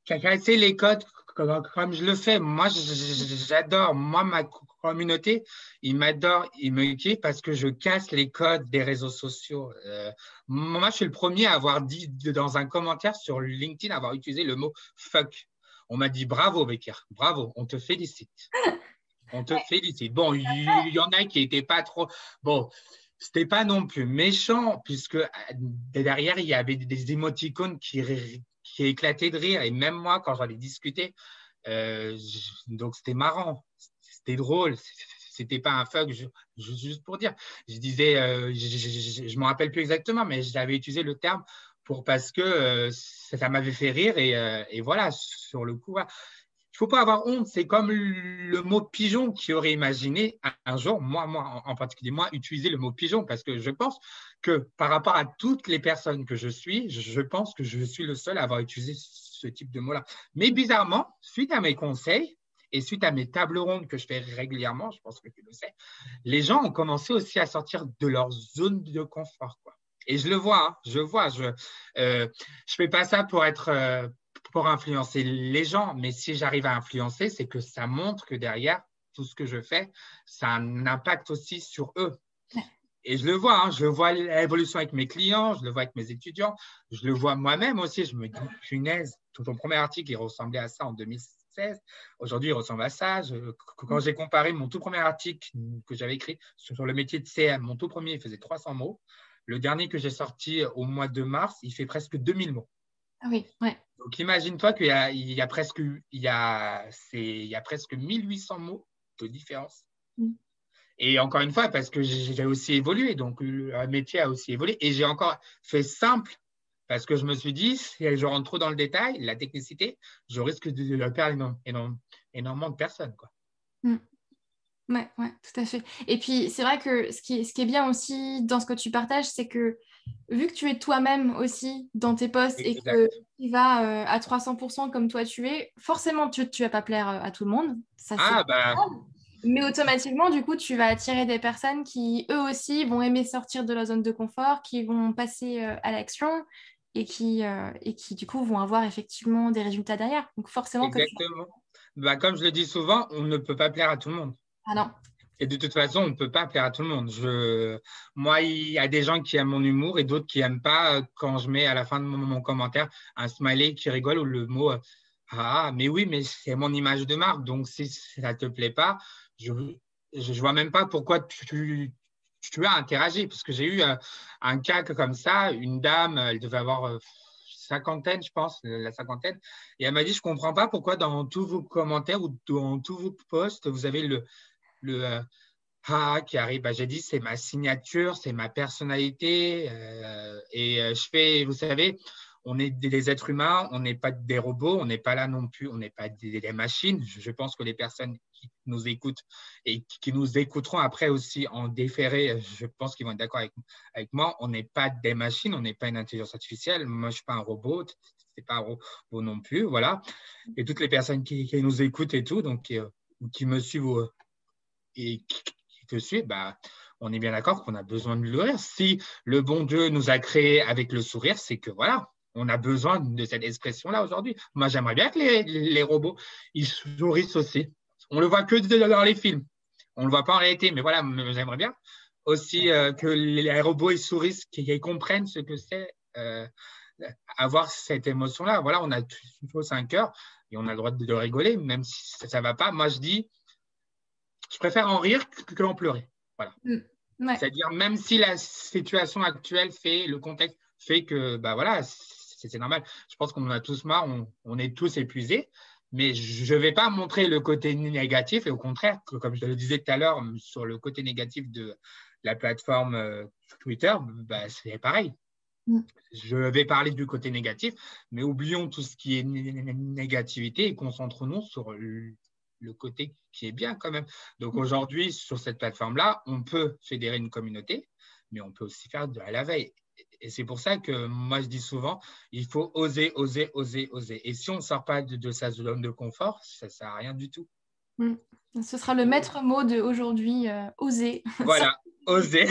casser les codes comme je le fais. Moi, j'adore. Moi, ma communauté, ils m'adorent, ils me kiffent parce que je casse les codes des réseaux sociaux. Moi, je suis le premier à avoir dit dans un commentaire sur LinkedIn, avoir utilisé le mot fuck. On m'a dit bravo, Bekir, bravo, on te félicite. On te félicite. Bon, il y en a qui n'étaient pas trop. Bon, c'était pas non plus méchant, puisque derrière, il y avait des émoticônes qui éclataient de rire. Et même moi, quand j'en ai discuté, donc c'était marrant, c'était drôle. C'était pas un fuck, juste pour dire. Je disais, je ne me rappelle plus exactement, mais j'avais utilisé le terme parce que ça m'avait fait rire et voilà, sur le coup, voilà. Il ne faut pas avoir honte. C'est comme le mot pigeon qui aurait imaginé un jour, moi en particulier, moi, utiliser le mot pigeon parce que je pense que par rapport à toutes les personnes que je suis, je pense que je suis le seul à avoir utilisé ce type de mot-là. Mais bizarrement, suite à mes conseils et suite à mes tables rondes que je fais régulièrement, je pense que tu le sais, les gens ont commencé aussi à sortir de leur zone de confort, quoi. Et je le vois, hein, je fais pas ça pour influencer les gens, mais si j'arrive à influencer, c'est que ça montre que derrière tout ce que je fais, ça a un impact aussi sur eux. Et je le vois, hein, je vois l'évolution avec mes clients, je le vois avec mes étudiants, je le vois moi-même aussi. Je me dis, punaise, tout ton premier article, il ressemblait à ça en 2016. Aujourd'hui, il ressemble à ça. Quand j'ai comparé mon tout premier article que j'avais écrit sur le métier de CM, mon tout premier, il faisait 300 mots. Le dernier que j'ai sorti au mois de mars, il fait presque 2000 mots. Ah oui, ouais. Donc, imagine-toi qu'il y a presque 1800 mots de différence. Et encore une fois, parce que j'ai aussi évolué, donc le métier a aussi évolué. Et j'ai encore fait simple, parce que je me suis dit, si je rentre trop dans le détail, la technicité, je risque de perdre énormément de personnes, quoi. Ouais, ouais, tout à fait. Et puis, c'est vrai que ce qui est bien aussi dans ce que tu partages, c'est que vu que tu es toi-même aussi dans tes posts et que Exact. tu vas à 300% comme toi tu es, forcément, tu ne vas pas plaire à tout le monde. Ça, c'est Ah, bah, mais automatiquement, du coup, tu vas attirer des personnes qui, eux aussi, vont aimer sortir de leur zone de confort, qui vont passer à l'action et qui, du coup, vont avoir effectivement des résultats derrière. Donc, forcément que tu... exactement. Bah, comme je le dis souvent, on ne peut pas plaire à tout le monde. Ah non. Et de toute façon, on ne peut pas plaire à tout le monde. Moi, il y a des gens qui aiment mon humour et d'autres qui n'aiment pas quand je mets à la fin de mon commentaire un smiley qui rigole ou le mot ah, mais oui, mais c'est mon image de marque. Donc, si ça ne te plaît pas, je ne vois même pas pourquoi tu as interagi. Parce que j'ai eu un cas comme ça, une dame, elle devait avoir cinquantaine, je pense, la cinquantaine. Et elle m'a dit, je ne comprends pas pourquoi dans tous vos commentaires ou dans tous vos posts, vous avez le qui arrive. Bah, j'ai dit, c'est ma signature, c'est ma personnalité. Je fais, vous savez, on est des êtres humains, on n'est pas des robots, on n'est pas là non plus, on n'est pas des machines. Je pense que les personnes qui nous écoutent et qui nous écouteront après aussi en déféré, je pense qu'ils vont être d'accord avec moi. On n'est pas des machines, on n'est pas une intelligence artificielle. Moi, je ne suis pas un robot, c'est pas un robot non plus. Voilà. Et toutes les personnes qui nous écoutent et tout, donc qui me suivent et qui te suit, bah, on est bien d'accord qu'on a besoin de le rire. Si le bon Dieu nous a créés avec le sourire, c'est que voilà, on a besoin de cette expression-là aujourd'hui. Moi, j'aimerais bien que les robots, ils sourissent aussi. On le voit que dans les films. On ne le voit pas en réalité, mais voilà, j'aimerais bien aussi que les robots, ils sourissent, qu'ils comprennent ce que c'est avoir cette émotion-là. Voilà, on a tous un cœur et on a le droit de rigoler, même si ça ne va pas. Moi, je dis, je préfère en rire que en pleurer. Voilà. Ouais. C'est-à-dire, même si la situation actuelle le contexte fait que, bah voilà, c'est normal. Je pense qu'on en a tous marre, on est tous épuisés, mais je ne vais pas montrer le côté négatif et au contraire, comme je le disais tout à l'heure, sur le côté négatif de la plateforme Twitter, bah, c'est pareil. Je vais parler du côté négatif, mais oublions tout ce qui est négativité et concentrons-nous sur le côté qui est bien quand même. Donc aujourd'hui, sur cette plateforme-là, on peut fédérer une communauté, mais on peut aussi faire de la veille. Et c'est pour ça que moi, je dis souvent, il faut oser, oser, oser, oser. Et si on ne sort pas de sa zone de confort, ça ne sert à rien du tout. Ce sera le maître mot d'aujourd'hui, oser. Voilà, oser.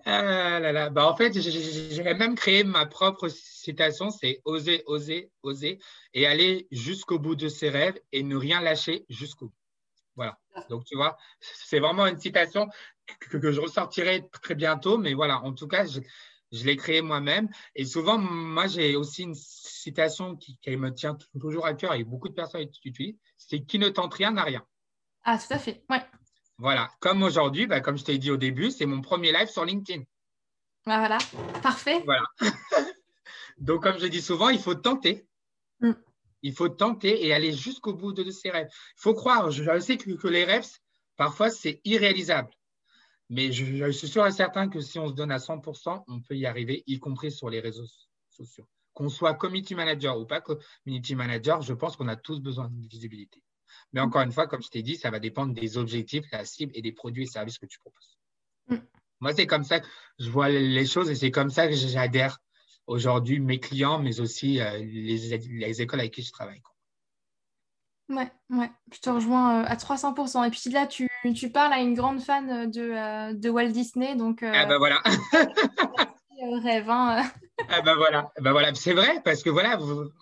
Ah là là. Bah, en fait, j'ai même créé ma propre citation, c'est oser, oser, oser et aller jusqu'au bout de ses rêves et ne rien lâcher jusqu'au bout. Voilà. Donc, tu vois, c'est vraiment une citation que je ressortirai très bientôt, mais voilà, en tout cas, je l'ai créée moi-même. Et souvent, moi, j'ai aussi une citation qui me tient toujours à cœur et beaucoup de personnes l'utilisent, c'est qui ne tente rien n'a rien. Ah, tout à fait, ouais. Voilà, comme aujourd'hui, bah, comme je t'ai dit au début, c'est mon premier live sur LinkedIn. Ah, voilà, parfait. Voilà. Donc, comme je dis souvent, il faut tenter. Il faut tenter et aller jusqu'au bout de ses rêves. Il faut croire. Je sais que les rêves, parfois, c'est irréalisable. Mais je suis sûr et certain que si on se donne à 100%, on peut y arriver, y compris sur les réseaux sociaux. Qu'on soit community manager ou pas community manager, je pense qu'on a tous besoin de visibilité. Mais encore une fois, comme je t'ai dit, ça va dépendre des objectifs, la cible et des produits et services que tu proposes. Mm. Moi, c'est comme ça que je vois les choses et c'est comme ça que j'adhère aujourd'hui mes clients, mais aussi les écoles avec qui je travaille. Ouais, ouais, je te rejoins à 300%. Et puis là, tu parles à une grande fan de Walt Disney, donc Ah ben voilà. rêve, hein. Ah ben voilà, ben voilà. C'est vrai, parce que voilà,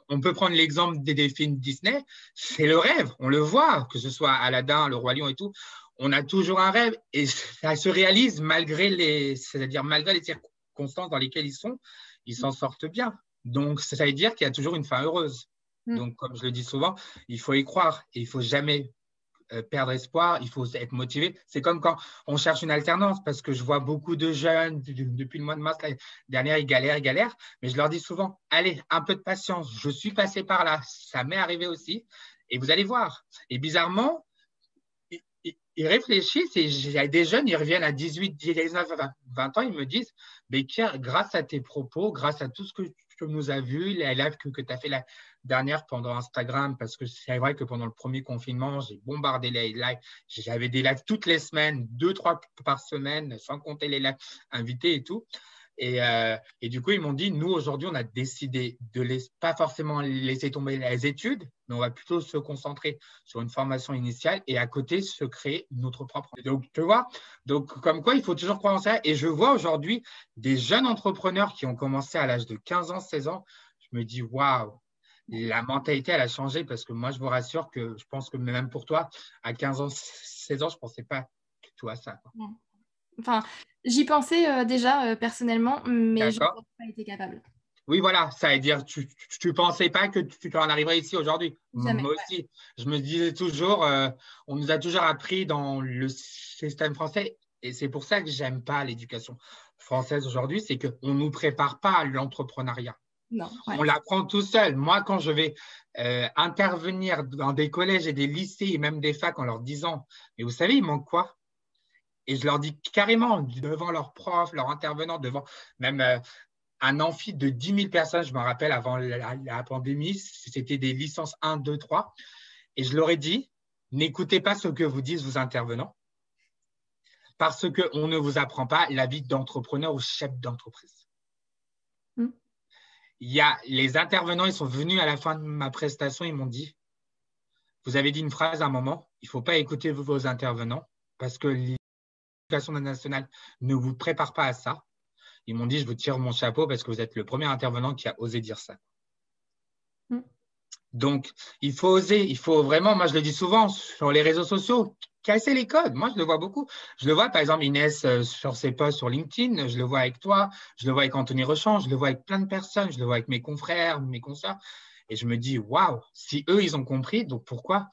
on peut prendre l'exemple des films Disney, c'est le rêve, on le voit, que ce soit Aladdin, Le Roi Lion et tout, on a toujours un rêve et ça se réalise c'est-à-dire malgré les circonstances dans lesquelles ils s'en sortent bien. Donc ça veut dire qu'il y a toujours une fin heureuse. Mm. Donc comme je le dis souvent, il faut y croire et il faut jamais perdre espoir, il faut être motivé. C'est comme quand on cherche une alternance, parce que je vois beaucoup de jeunes, depuis le mois de mars l'année dernière, ils galèrent, mais je leur dis souvent, allez, un peu de patience, je suis passé par là, ça m'est arrivé aussi, et vous allez voir. Et bizarrement, ils réfléchissent, et j'ai des jeunes, ils reviennent à 18, 19, 20 ans, ils me disent, Bécaire, grâce à tes propos, grâce à tout ce que tu nous as vu, les lives que tu as fait la dernière pendant Instagram, parce que c'est vrai que pendant le premier confinement, j'ai bombardé les lives. J'avais des lives toutes les semaines, 2, 3 par semaine, sans compter les lives invités et tout. Et du coup, ils m'ont dit, nous, aujourd'hui, on a décidé de pas forcément laisser tomber les études, mais on va plutôt se concentrer sur une formation initiale et à côté, se créer notre propre. Donc, tu vois, donc, comme quoi, il faut toujours croire en ça. Et je vois aujourd'hui des jeunes entrepreneurs qui ont commencé à l'âge de 15 ans, 16 ans. Je me dis, waouh, la mentalité, elle a changé parce que moi, je vous rassure que je pense que même pour toi, à 15 ans, 16 ans, je ne pensais pas du tout à ça. Ouais. Enfin, j'y pensais déjà personnellement, mais je D'accord? n'aurais pas été capable. Oui, voilà, ça veut dire tu ne pensais pas que tu en arriverais ici aujourd'hui. Jamais. Moi aussi, je me disais toujours, on nous a toujours appris dans le système français, et c'est pour ça que j'aime pas l'éducation française aujourd'hui, c'est qu'on ne nous prépare pas à l'entrepreneuriat. Non, ouais. On l'apprend tout seul. Moi, quand je vais intervenir dans des collèges et des lycées et même des facs en leur disant, mais vous savez, il manque quoi? Et je leur dis carrément devant leurs profs, leurs intervenants, devant même un amphi de 10 000 personnes, je me rappelle, avant la pandémie, c'était des licences 1, 2, 3. Et je leur ai dit, n'écoutez pas ce que vous disent vos intervenants, parce qu'on ne vous apprend pas la vie d'entrepreneur ou chef d'entreprise. Mm. Il y a les intervenants, ils sont venus à la fin de ma prestation, ils m'ont dit, vous avez dit une phrase à un moment, il ne faut pas écouter vos intervenants, parce que l'éducation nationale ne vous prépare pas à ça. Ils m'ont dit, je vous tire mon chapeau parce que vous êtes le premier intervenant qui a osé dire ça. Mm. Donc, il faut oser, il faut vraiment, moi je le dis souvent sur les réseaux sociaux, casser les codes. Moi, je le vois beaucoup. Je le vois, par exemple, Inès sur ses posts sur LinkedIn, je le vois avec toi, je le vois avec Anthony Rechamp, je le vois avec plein de personnes, je le vois avec mes confrères, mes consoeurs. Et je me dis, waouh, si eux, ils ont compris, donc pourquoi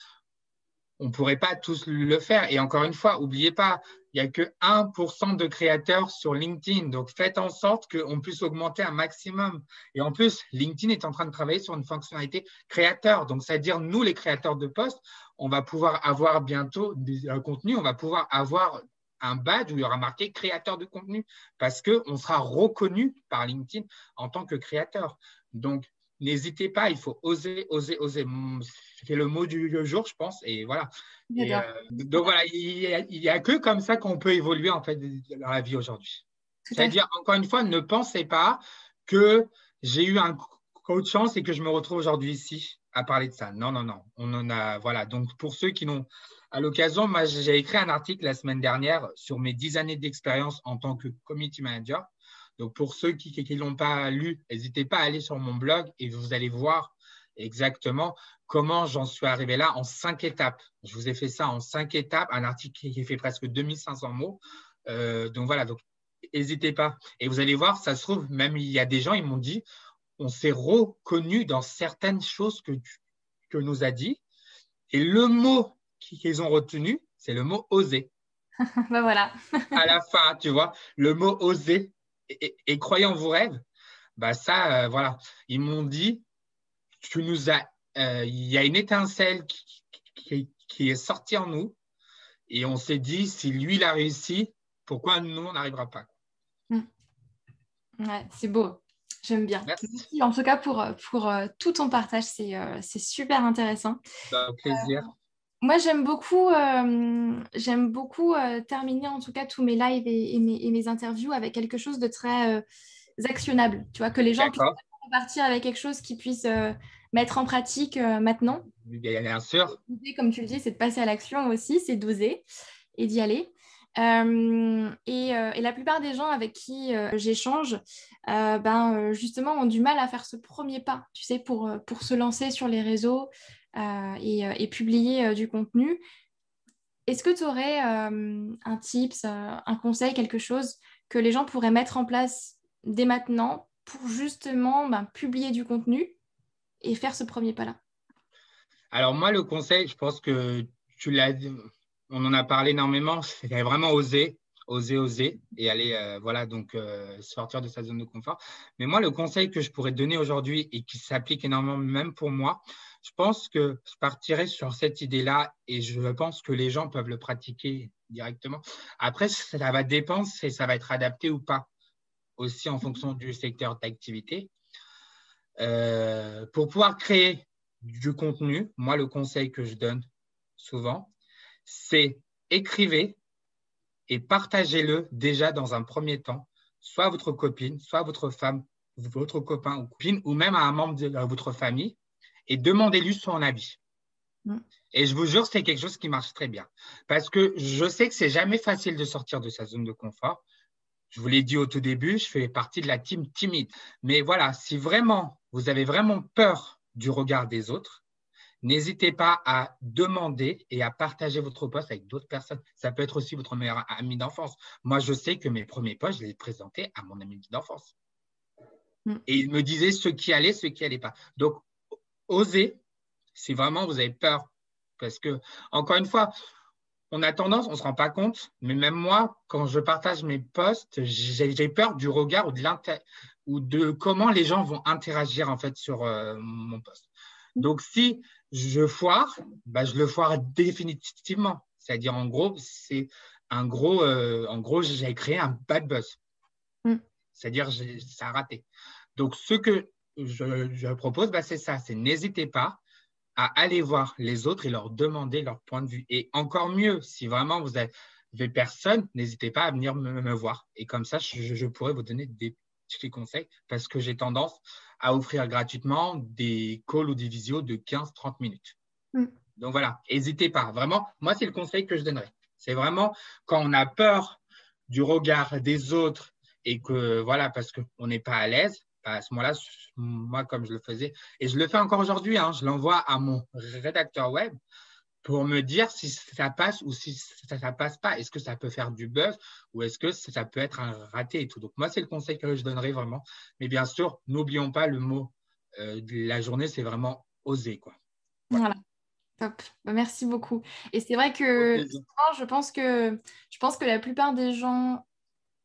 on ne pourrait pas tous le faire? Et encore une fois, n'oubliez pas, il n'y a que 1% de créateurs sur LinkedIn. Donc, faites en sorte qu'on puisse augmenter un maximum. Et en plus, LinkedIn est en train de travailler sur une fonctionnalité créateur. Donc, c'est-à-dire, nous, les créateurs de posts, on va pouvoir avoir bientôt un contenu, on va pouvoir avoir un badge où il y aura marqué créateur de contenu parce qu'on sera reconnu par LinkedIn en tant que créateur. Donc, n'hésitez pas, il faut oser, oser, oser. C'est le mot du jour, je pense. Et voilà. Et J'adore. donc voilà, il y a que comme ça qu'on peut évoluer en fait dans la vie aujourd'hui. Tout à fait. C'est-à-dire, encore une fois, ne pensez pas que j'ai eu un coup de chance et que je me retrouve aujourd'hui ici à parler de ça. Non, non, non. On en a, voilà. Donc, pour ceux qui n'ont, à l'occasion, moi, j'ai écrit un article la semaine dernière sur mes 10 années d'expérience en tant que community manager. Donc, pour ceux qui ne l'ont pas lu, n'hésitez pas à aller sur mon blog et vous allez voir exactement comment j'en suis arrivé là en 5 étapes. Je vous ai fait ça en 5 étapes, un article qui fait presque 2500 mots. Donc, voilà. Donc, n'hésitez pas. Et vous allez voir, ça se trouve, même il y a des gens, ils m'ont dit, on s'est reconnu dans certaines choses que nous a dit. Et le mot qu'ils ont retenu, c'est le mot oser. Bah voilà. À la fin, tu vois, le mot oser et croyez en vos rêves, bah ça, voilà. Ils m'ont dit, il y a une étincelle qui est sortie en nous et on s'est dit, si lui, il a réussi, pourquoi nous, on n'arrivera pas? Mm. Ouais, c'est beau. J'aime bien. Merci. Merci en tout cas pour tout ton partage. C'est super intéressant. Au plaisir. Moi, j'aime beaucoup terminer en tout cas tous mes lives et mes interviews avec quelque chose de très actionnable. Tu vois, que les gens puissent D'accord. repartir avec quelque chose qu'ils puissent mettre en pratique maintenant. Bien sûr. L'idée, comme tu le dis, c'est de passer à l'action aussi, c'est d'oser et d'y aller. Et la plupart des gens avec qui j'échange, justement, ont du mal à faire ce premier pas, tu sais, pour se lancer sur les réseaux et publier du contenu. Est-ce que tu aurais un tips, un conseil, quelque chose que les gens pourraient mettre en place dès maintenant pour justement publier du contenu et faire ce premier pas-là? Alors moi, le conseil, je pense que tu l'as, on en a parlé énormément, c'est vraiment oser, oser, oser et aller, voilà, donc sortir de sa zone de confort. Mais moi, le conseil que je pourrais donner aujourd'hui et qui s'applique énormément même pour moi, je pense que je partirais sur cette idée-là et je pense que les gens peuvent le pratiquer directement. Après, ça va dépendre si ça va être adapté ou pas, aussi en fonction du secteur d'activité. Pour pouvoir créer du contenu, moi, le conseil que je donne souvent, c'est écrivez et partagez-le déjà dans un premier temps, soit à votre copine, soit à votre femme, votre copain ou copine, ou même à un membre de votre famille, et demandez-lui son avis. Et je vous jure, c'est quelque chose qui marche très bien. Parce que je sais que c'est jamais facile de sortir de sa zone de confort. Je vous l'ai dit au tout début, je fais partie de la team timide. Mais voilà, si vraiment vous avez vraiment peur du regard des autres, n'hésitez pas à demander et à partager votre post avec d'autres personnes. Ça peut être aussi votre meilleur ami d'enfance. Moi, je sais que mes premiers posts, je les présentais à mon ami d'enfance. Et il me disait ce qui allait, ce qui n'allait pas. Donc, osez si vraiment vous avez peur. Parce que, encore une fois, on a tendance, on ne se rend pas compte, mais même moi, quand je partage mes posts, j'ai peur du regard ou de comment les gens vont interagir en fait sur mon post. Donc, si je foire, je le foire définitivement. C'est-à-dire, en gros, j'ai créé un bad buzz. C'est-à-dire, ça a raté. Donc, ce que je propose, c'est ça. C'est n'hésitez pas à aller voir les autres et leur demander leur point de vue. Et encore mieux, si vraiment vous avez personne, n'hésitez pas à venir me voir. Et comme ça, je pourrais vous donner des petits conseils parce que j'ai tendance à offrir gratuitement des calls ou des visios de 15-30 minutes. Donc voilà, n'hésitez pas. Vraiment, moi, c'est le conseil que je donnerais. C'est vraiment quand on a peur du regard des autres et que, voilà, parce qu'on n'est pas à l'aise, à ce moment-là, moi, comme je le faisais, et je le fais encore aujourd'hui, je l'envoie à mon rédacteur web pour me dire si ça passe ou si ça ne passe pas. Est-ce que ça peut faire du buzz ou est-ce que ça peut être un raté et tout. Donc, moi, c'est le conseil que je donnerais vraiment. Mais bien sûr, n'oublions pas le mot de la journée, c'est vraiment oser, quoi. Voilà. Top. Merci beaucoup. Et c'est vrai que souvent, je pense que la plupart des gens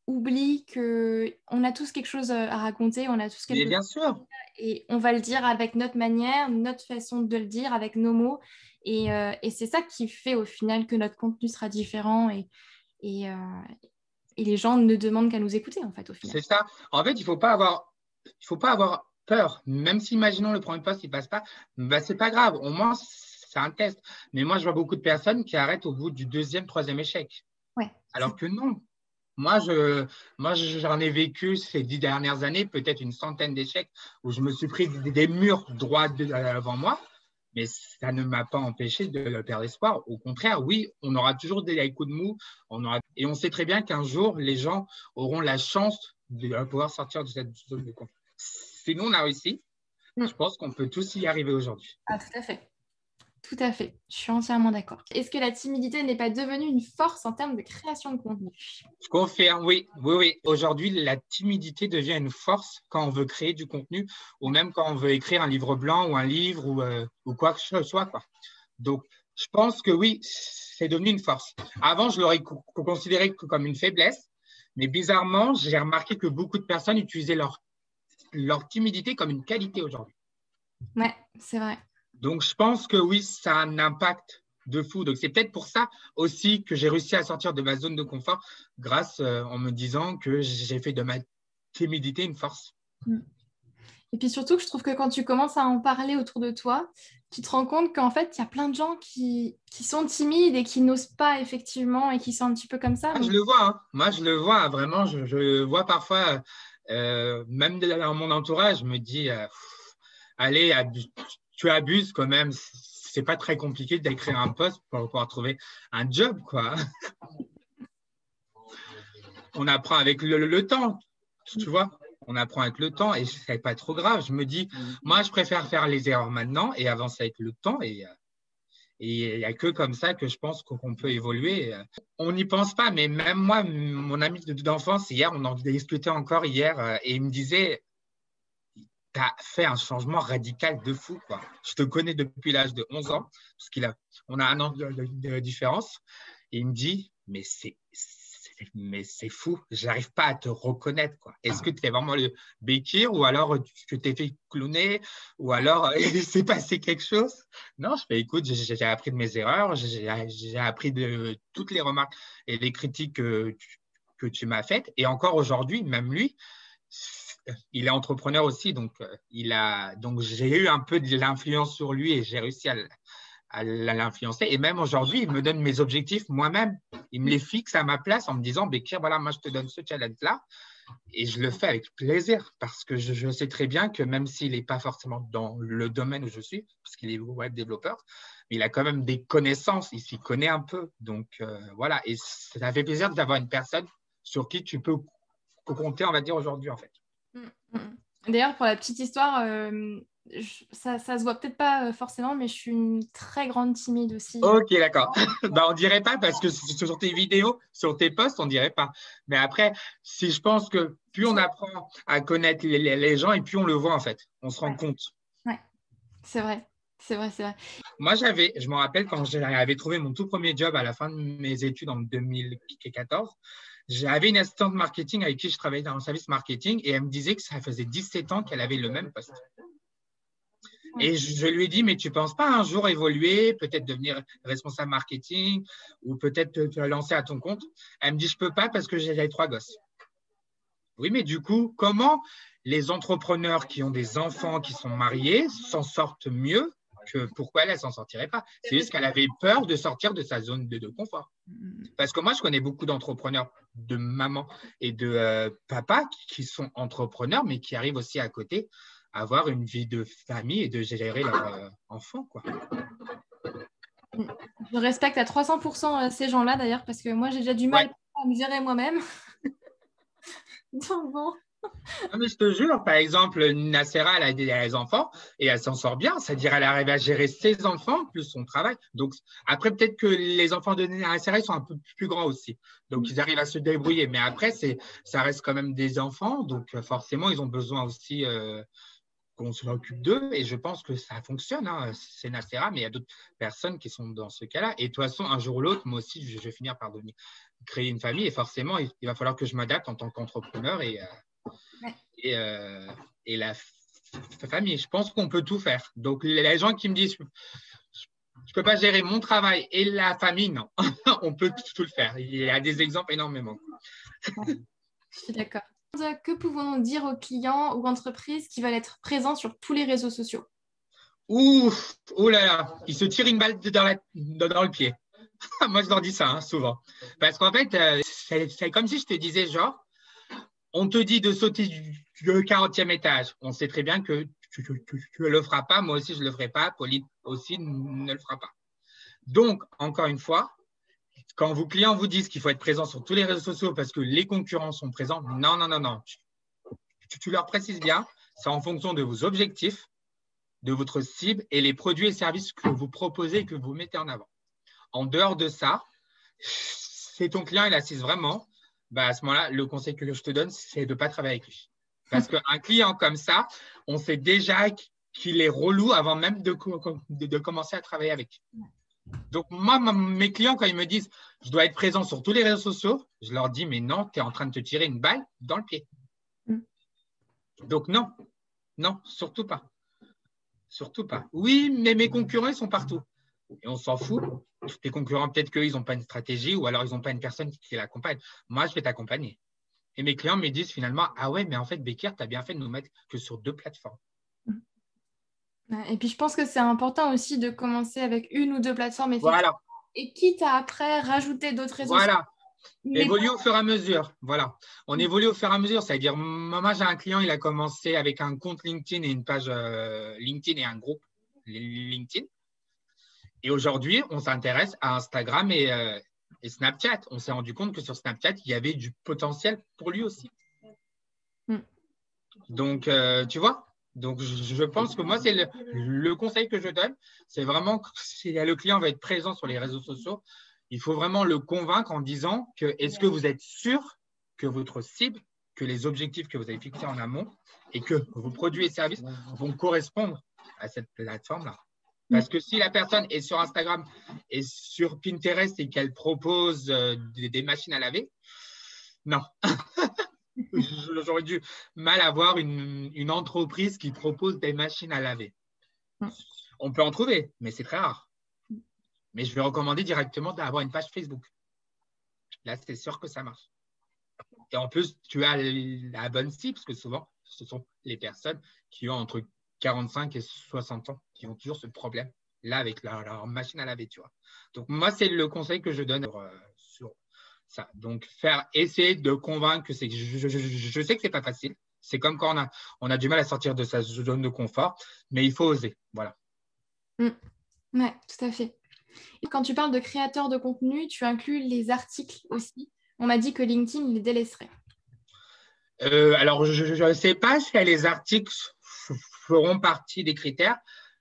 oublient que on a tous quelque chose à raconter, on a tous Mais quelque chose bien sûr. et on va le dire avec notre manière, notre façon de le dire, avec nos mots. Et c'est ça qui fait au final que notre contenu sera différent et, euh, et les gens ne demandent qu'à nous écouter en fait au final. C'est ça. En fait, il faut pas avoir peur. Même si, imaginons, le premier poste, il passe pas, c'est pas grave. Au moins, c'est un test. Mais moi, je vois beaucoup de personnes qui arrêtent au bout du deuxième, troisième échec. Ouais, Alors que non. Moi, j'en ai vécu ces 10 dernières années, peut-être une centaine d'échecs où je me suis pris des murs droits devant moi. Mais ça ne m'a pas empêché de perdre espoir. Au contraire, oui, on aura toujours des coups de mou. Et on sait très bien qu'un jour, les gens auront la chance de pouvoir sortir de cette zone de confort. Si nous, on a réussi, je pense qu'on peut tous y arriver aujourd'hui. Ah, tout à fait. Tout à fait, je suis entièrement d'accord. Est-ce que la timidité n'est pas devenue une force en termes de création de contenu? Je confirme, oui, oui, oui. Aujourd'hui, la timidité devient une force quand on veut créer du contenu ou même quand on veut écrire un livre blanc ou un livre ou quoi que ce soit, quoi. Donc, je pense que oui, c'est devenu une force. Avant, je l'aurais considéré comme une faiblesse, mais bizarrement, j'ai remarqué que beaucoup de personnes utilisaient leur timidité comme une qualité aujourd'hui. Ouais, c'est vrai. Donc, je pense que oui, ça a un impact de fou. Donc, c'est peut-être pour ça aussi que j'ai réussi à sortir de ma zone de confort grâce en me disant que j'ai fait de ma timidité une force. Et puis surtout, je trouve que quand tu commences à en parler autour de toi, tu te rends compte qu'en fait, il y a plein de gens qui sont timides et qui n'osent pas effectivement et qui sont un petit peu comme ça. Ah, Donc, je le vois, hein. Moi, je le vois, hein, vraiment. Je vois parfois, même dans mon entourage, je me dis, allez, tu abuses quand même. C'est pas très compliqué d'écrire un poste pour pouvoir trouver un job, quoi. On apprend avec le temps, tu vois. On apprend avec le temps et c'est pas trop grave. Je me dis, moi, je préfère faire les erreurs maintenant et avancer avec le temps. Et il n'y a que comme ça que je pense qu'on peut évoluer. On n'y pense pas, mais même moi, mon ami d'enfance, hier, on en discutait encore hier, et il me disait, tu as fait un changement radical de fou, quoi. Je te connais depuis l'âge de 11 ans, parce on a un an de différence, et il me dit, mais c'est fou, j'arrive pas à te reconnaître, quoi. Est-ce que tu es vraiment le Bekir ou alors tu t'es fait clowner ou alors il s'est passé quelque chose? Non, je fais écoute, j'ai appris de mes erreurs, j'ai appris de toutes les remarques et les critiques que tu m'as faites. Et encore aujourd'hui, même lui, il est entrepreneur aussi, donc j'ai eu un peu de l'influence sur lui et j'ai réussi à l'influencer. Et même aujourd'hui, il me donne mes objectifs moi-même. Il me les fixe à ma place en me disant, Bekir, voilà, moi, je te donne ce challenge-là. Et je le fais avec plaisir parce que je sais très bien que même s'il n'est pas forcément dans le domaine où je suis, parce qu'il est web développeur, il a quand même des connaissances, il s'y connaît un peu. Donc, voilà. Et ça fait plaisir d'avoir une personne sur qui tu peux compter, on va dire, aujourd'hui, en fait. d'ailleurs, pour la petite histoire, ça se voit peut-être pas forcément, mais je suis une très grande timide aussi. Ok, d'accord. Bah, on dirait pas parce que sur tes vidéos, sur tes posts, on dirait pas. Mais après, si je pense que plus on apprend à connaître les gens et plus on le voit en fait, on se rend Ouais, compte. ouais, c'est vrai, c'est vrai, c'est vrai. Moi, je me rappelle quand j'avais trouvé mon tout premier job à la fin de mes études en 2014, j'avais une assistante marketing avec qui je travaillais dans le service marketing et elle me disait que ça faisait 17 ans qu'elle avait le même poste. Ouais. Et je lui ai dit, mais tu ne penses pas un jour évoluer, peut-être devenir responsable marketing ou peut-être te lancer à ton compte? Elle me dit, je ne peux pas parce que j'ai 3 gosses. Oui, mais du coup, comment les entrepreneurs qui ont des enfants qui sont mariés s'en sortent mieux que pourquoi elle ne s'en sortirait pas? C'est juste qu'elle avait peur de sortir de sa zone de confort. Parce que moi, je connais beaucoup d'entrepreneurs, de mamans et de papas qui sont entrepreneurs, mais qui arrivent aussi à côté à avoir une vie de famille et de gérer leurs enfants, quoi. Je respecte à 300% ces gens-là d'ailleurs, parce que moi j'ai déjà du Ouais. mal à me gérer moi-même. Donc bon. Non, mais je te jure, par exemple, Nacera, elle a des enfants et elle s'en sort bien. C'est-à-dire, elle arrive à gérer ses enfants plus son travail. Donc, après, peut-être que les enfants de Nacera, ils sont un peu plus grands aussi. Donc, ils arrivent à se débrouiller. Mais après, ça reste quand même des enfants. Donc, forcément, ils ont besoin aussi qu'on s'occupe d'eux. Et je pense que ça fonctionne, hein. C'est Nacera, mais il y a d'autres personnes qui sont dans ce cas-là. Et de toute façon, un jour ou l'autre, moi aussi, je vais finir par créer une famille. Et forcément, il va falloir que je m'adapte en tant qu'entrepreneur et la famille. Je pense qu'on peut tout faire. Donc, les gens qui me disent, je ne peux pas gérer mon travail et la famille, non. On peut tout le faire. Il y a des exemples énormément. Ouais, je suis d'accord. Que pouvons-nous dire aux clients ou entreprises qui veulent être présents sur tous les réseaux sociaux? Ouf, oh là là, ils se tirent une balle dans le pied. Moi, je leur dis ça, hein, souvent. Parce qu'en fait, c'est comme si je te disais, genre, on te dit de sauter du 40e étage. On sait très bien que tu ne le feras pas. Moi aussi, je ne le ferai pas. Pauline aussi ne le fera pas. Donc, encore une fois, quand vos clients vous disent qu'il faut être présent sur tous les réseaux sociaux parce que les concurrents sont présents, non, non, non, non. Tu leur précises bien, c'est en fonction de vos objectifs, de votre cible et les produits et services que vous proposez et que vous mettez en avant. En dehors de ça, si ton client il assiste vraiment, bah à ce moment-là, le conseil que je te donne, c'est de ne pas travailler avec lui. Parce qu'un client comme ça, on sait déjà qu'il est relou avant même de commencer à travailler avec. Donc, moi, mes clients, quand ils me disent je dois être présent sur tous les réseaux sociaux, je leur dis mais non, tu es en train de te tirer une balle dans le pied. Donc, non, non, surtout pas. Surtout pas. Oui, mais mes concurrents, ils sont partout. Et on s'en fout. tes concurrents, peut-être qu'ils n'ont pas une stratégie ou alors ils n'ont pas une personne qui l'accompagne. Moi, je vais t'accompagner. Et mes clients me disent finalement, ah ouais, mais en fait, Bekir, tu as bien fait de nous mettre que sur 2 plateformes. Ouais, et puis je pense que c'est important aussi de commencer avec une ou deux plateformes, effectivement. Voilà, Et quitte à après rajouter d'autres réseaux sociaux. voilà. Mais Évoluer au fur et à mesure. Voilà. On évolue au fur et à mesure. C'est-à-dire, moi, j'ai un client, il a commencé avec un compte LinkedIn et une page LinkedIn et un groupe LinkedIn. Et aujourd'hui, on s'intéresse à Instagram et Snapchat. On s'est rendu compte que sur Snapchat, il y avait du potentiel pour lui aussi. Mm. Donc, tu vois, donc je pense que moi, c'est le conseil que je donne. C'est vraiment que si le client va être présent sur les réseaux sociaux, il faut vraiment le convaincre en disant que est-ce que vous êtes sûr que votre cible, que les objectifs que vous avez fixés en amont et que vos produits et services vont correspondre à cette plateforme-là. Parce que si la personne est sur Instagram et sur Pinterest et qu'elle propose des machines à laver, non. J'aurais du mal à voir une entreprise qui propose des machines à laver. On peut en trouver, mais c'est très rare. Mais je vais recommander directement d'avoir une page Facebook. Là, c'est sûr que ça marche. Et en plus, tu as la bonne cible, parce que souvent, ce sont les personnes qui ont entre 45 et 60 ans qui ont toujours ce problème là avec leur machine à laver, tu vois. Donc, moi, c'est le conseil que je donne sur ça. Donc, essayer de convaincre que c'est. Je sais que c'est pas facile. C'est comme quand on a du mal à sortir de sa zone de confort, mais il faut oser. Voilà. Ouais, tout à fait. Et quand tu parles de créateurs de contenu, tu inclus les articles aussi. On m'a dit que LinkedIn les délaisserait. Alors, je ne sais pas si les articles feront partie des critères,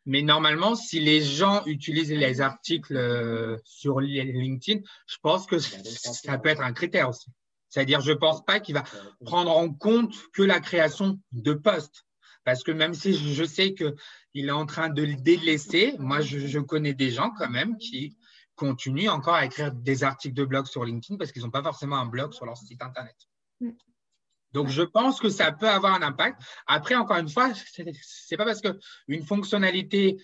mais normalement, si les gens utilisent les articles sur LinkedIn, je pense que ça peut être un critère aussi. C'est-à-dire, je ne pense pas qu'il va prendre en compte que la création de posts. Parce que même si je sais qu'il est en train de le délaisser, moi, je connais des gens quand même qui continuent encore à écrire des articles de blog sur LinkedIn parce qu'ils n'ont pas forcément un blog sur leur site Internet. Donc, je pense que ça peut avoir un impact. Après, encore une fois, ce n'est pas parce qu'une fonctionnalité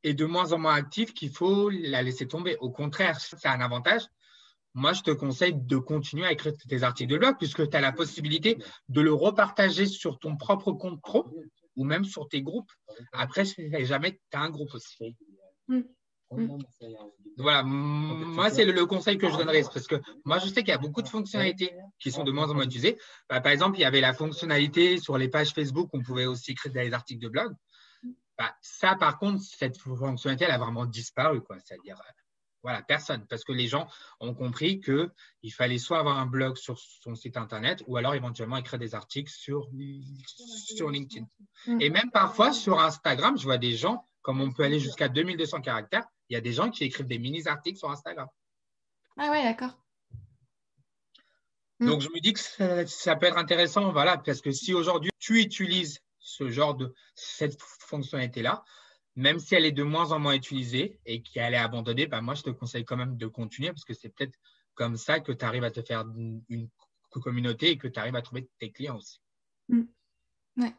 est de moins en moins active qu'il faut la laisser tomber. Au contraire, c'est un avantage. Moi, je te conseille de continuer à écrire tes articles de blog puisque tu as la possibilité de le repartager sur ton propre compte pro ou même sur tes groupes. Après, si jamais tu as un groupe aussi. Voilà, moi, c'est le conseil que je donnerais. Parce que moi, je sais qu'il y a beaucoup de fonctionnalités qui sont de moins en moins utilisées. Par exemple, il y avait la fonctionnalité sur les pages Facebook, on pouvait aussi écrire des articles de blog. Ça, par contre, cette fonctionnalité, elle a vraiment disparu, quoi. C'est-à-dire, voilà, personne. Parce que les gens ont compris qu'il fallait soit avoir un blog sur son site Internet ou alors éventuellement écrire des articles sur LinkedIn. Et même parfois, sur Instagram, je vois des gens, comme on peut aller jusqu'à 2200 caractères, il y a des gens qui écrivent des mini-articles sur Instagram. Ah ouais, d'accord. Donc, je me dis que ça peut être intéressant, voilà, parce que si aujourd'hui, tu utilises cette fonctionnalité-là, même si elle est de moins en moins utilisée et qu'elle est abandonnée, moi, je te conseille quand même de continuer parce que c'est peut-être comme ça que tu arrives à te faire une communauté et que tu arrives à trouver tes clients aussi. Ouais.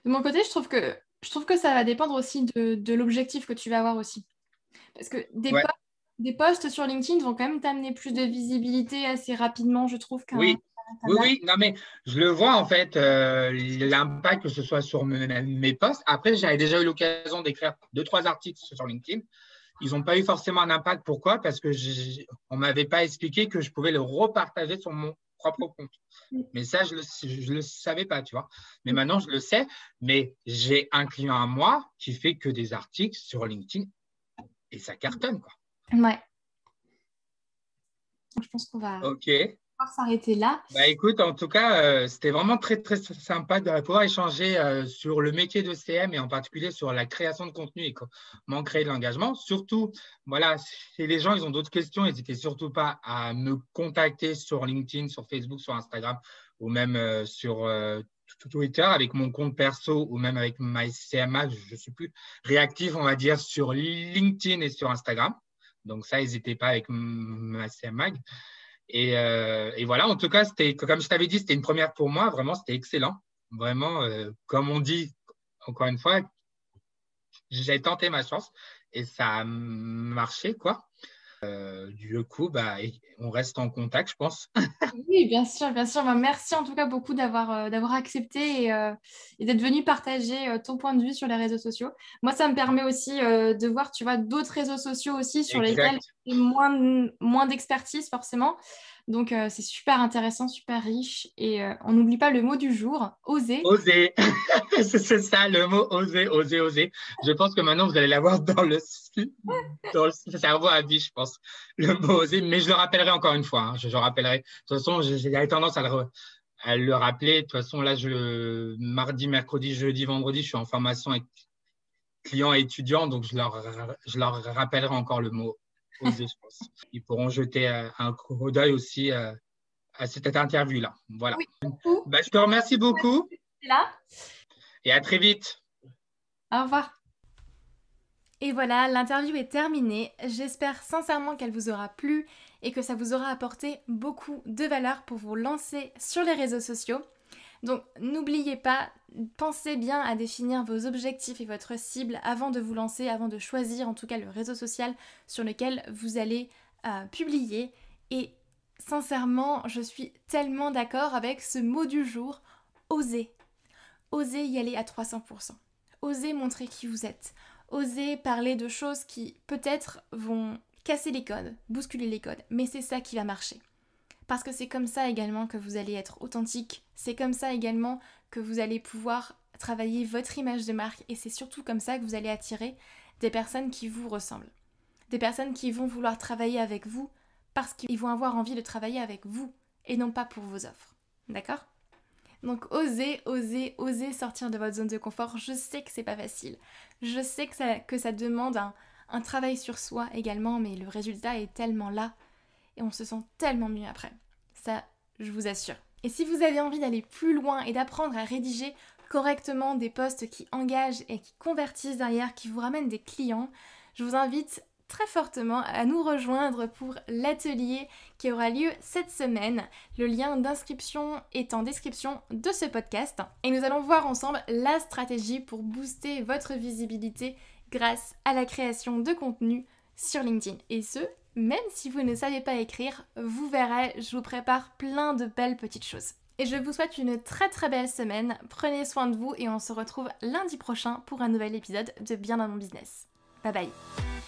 De mon côté, je trouve que ça va dépendre aussi de l'objectif que tu vas avoir aussi. Parce que des posts sur LinkedIn vont quand même t'amener plus de visibilité assez rapidement, je trouve, Oui, non, mais je le vois en fait, l'impact que ce soit sur mes posts. Après, j'avais déjà eu l'occasion d'écrire 2-3 articles sur LinkedIn. Ils n'ont pas eu forcément un impact. Pourquoi? Parce que on ne m'avait pas expliqué que je pouvais le repartager sur mon propre compte. Mais ça, je ne le savais pas, tu vois. Mais maintenant, je le sais. Mais j'ai un client à moi qui fait que des articles sur LinkedIn et ça cartonne, quoi. Ouais. Je pense qu'on va OK. s'arrêter là. Écoute, en tout cas, c'était vraiment très, très sympa de pouvoir échanger sur le métier de CM et en particulier sur la création de contenu et comment créer de l'engagement. Surtout, voilà, si les gens ils ont d'autres questions, n'hésitez surtout pas à me contacter sur LinkedIn, sur Facebook, sur Instagram ou même sur Twitter avec mon compte perso ou même avec MyCMA. Je ne suis plus réactif, on va dire, sur LinkedIn et sur Instagram. Donc ça, n'hésitez pas avec MyCMA. Et voilà, en tout cas, comme je t'avais dit, c'était une première pour moi. Vraiment, c'était excellent. Vraiment, comme on dit, encore une fois, j'ai tenté ma chance et ça a marché, quoi. du coup, on reste en contact, je pense. Oui, bien sûr, bien sûr. Bah, merci en tout cas beaucoup d'avoir accepté et d'être venu partager ton point de vue sur les réseaux sociaux. Moi, ça me permet aussi de voir, tu vois, d'autres réseaux sociaux aussi sur lesquels Exact. j'ai moins d'expertise forcément. Donc, c'est super intéressant, super riche. Et on n'oublie pas le mot du jour, oser. Oser, c'est ça le mot, oser, oser, oser. Je pense que maintenant, vous allez l'avoir dans le cerveau à vie, je pense, le mot oser. Mais je le rappellerai encore une fois, hein. Je rappellerai. De toute façon, j'ai tendance à le rappeler. De toute façon, là, mardi, mercredi, jeudi, vendredi, je suis en formation avec clients et étudiants, donc je leur rappellerai encore le mot oser, je pense. Ils pourront jeter un coup d'œil aussi à cette interview-là. Voilà. Oui, beaucoup. Je te remercie beaucoup Là. et à très vite. Au revoir. Et voilà, l'interview est terminée. J'espère sincèrement qu'elle vous aura plu et que ça vous aura apporté beaucoup de valeur pour vous lancer sur les réseaux sociaux. Donc n'oubliez pas, pensez bien à définir vos objectifs et votre cible avant de vous lancer, avant de choisir en tout cas le réseau social sur lequel vous allez publier. Et sincèrement, je suis tellement d'accord avec ce mot du jour, oser. Osez y aller à 300%. Osez montrer qui vous êtes. Osez parler de choses qui peut-être vont casser les codes, bousculer les codes, mais c'est ça qui va marcher. Parce que c'est comme ça également que vous allez être authentique, c'est comme ça également que vous allez pouvoir travailler votre image de marque et c'est surtout comme ça que vous allez attirer des personnes qui vous ressemblent. Des personnes qui vont vouloir travailler avec vous parce qu'ils vont avoir envie de travailler avec vous et non pas pour vos offres. D'accord ? Donc osez, osez, osez sortir de votre zone de confort. Je sais que c'est pas facile. Je sais que ça demande un travail sur soi également, mais le résultat est tellement là et on se sent tellement mieux après. Ça, je vous assure. Et si vous avez envie d'aller plus loin et d'apprendre à rédiger correctement des posts qui engagent et qui convertissent derrière, qui vous ramènent des clients, je vous invite très fortement à nous rejoindre pour l'atelier qui aura lieu cette semaine. Le lien d'inscription est en description de ce podcast et nous allons voir ensemble la stratégie pour booster votre visibilité grâce à la création de contenu sur LinkedIn. Et ce, même si vous ne savez pas écrire, vous verrez, je vous prépare plein de belles petites choses. Et je vous souhaite une très très belle semaine, prenez soin de vous et on se retrouve lundi prochain pour un nouvel épisode de Bien dans mon business. Bye bye.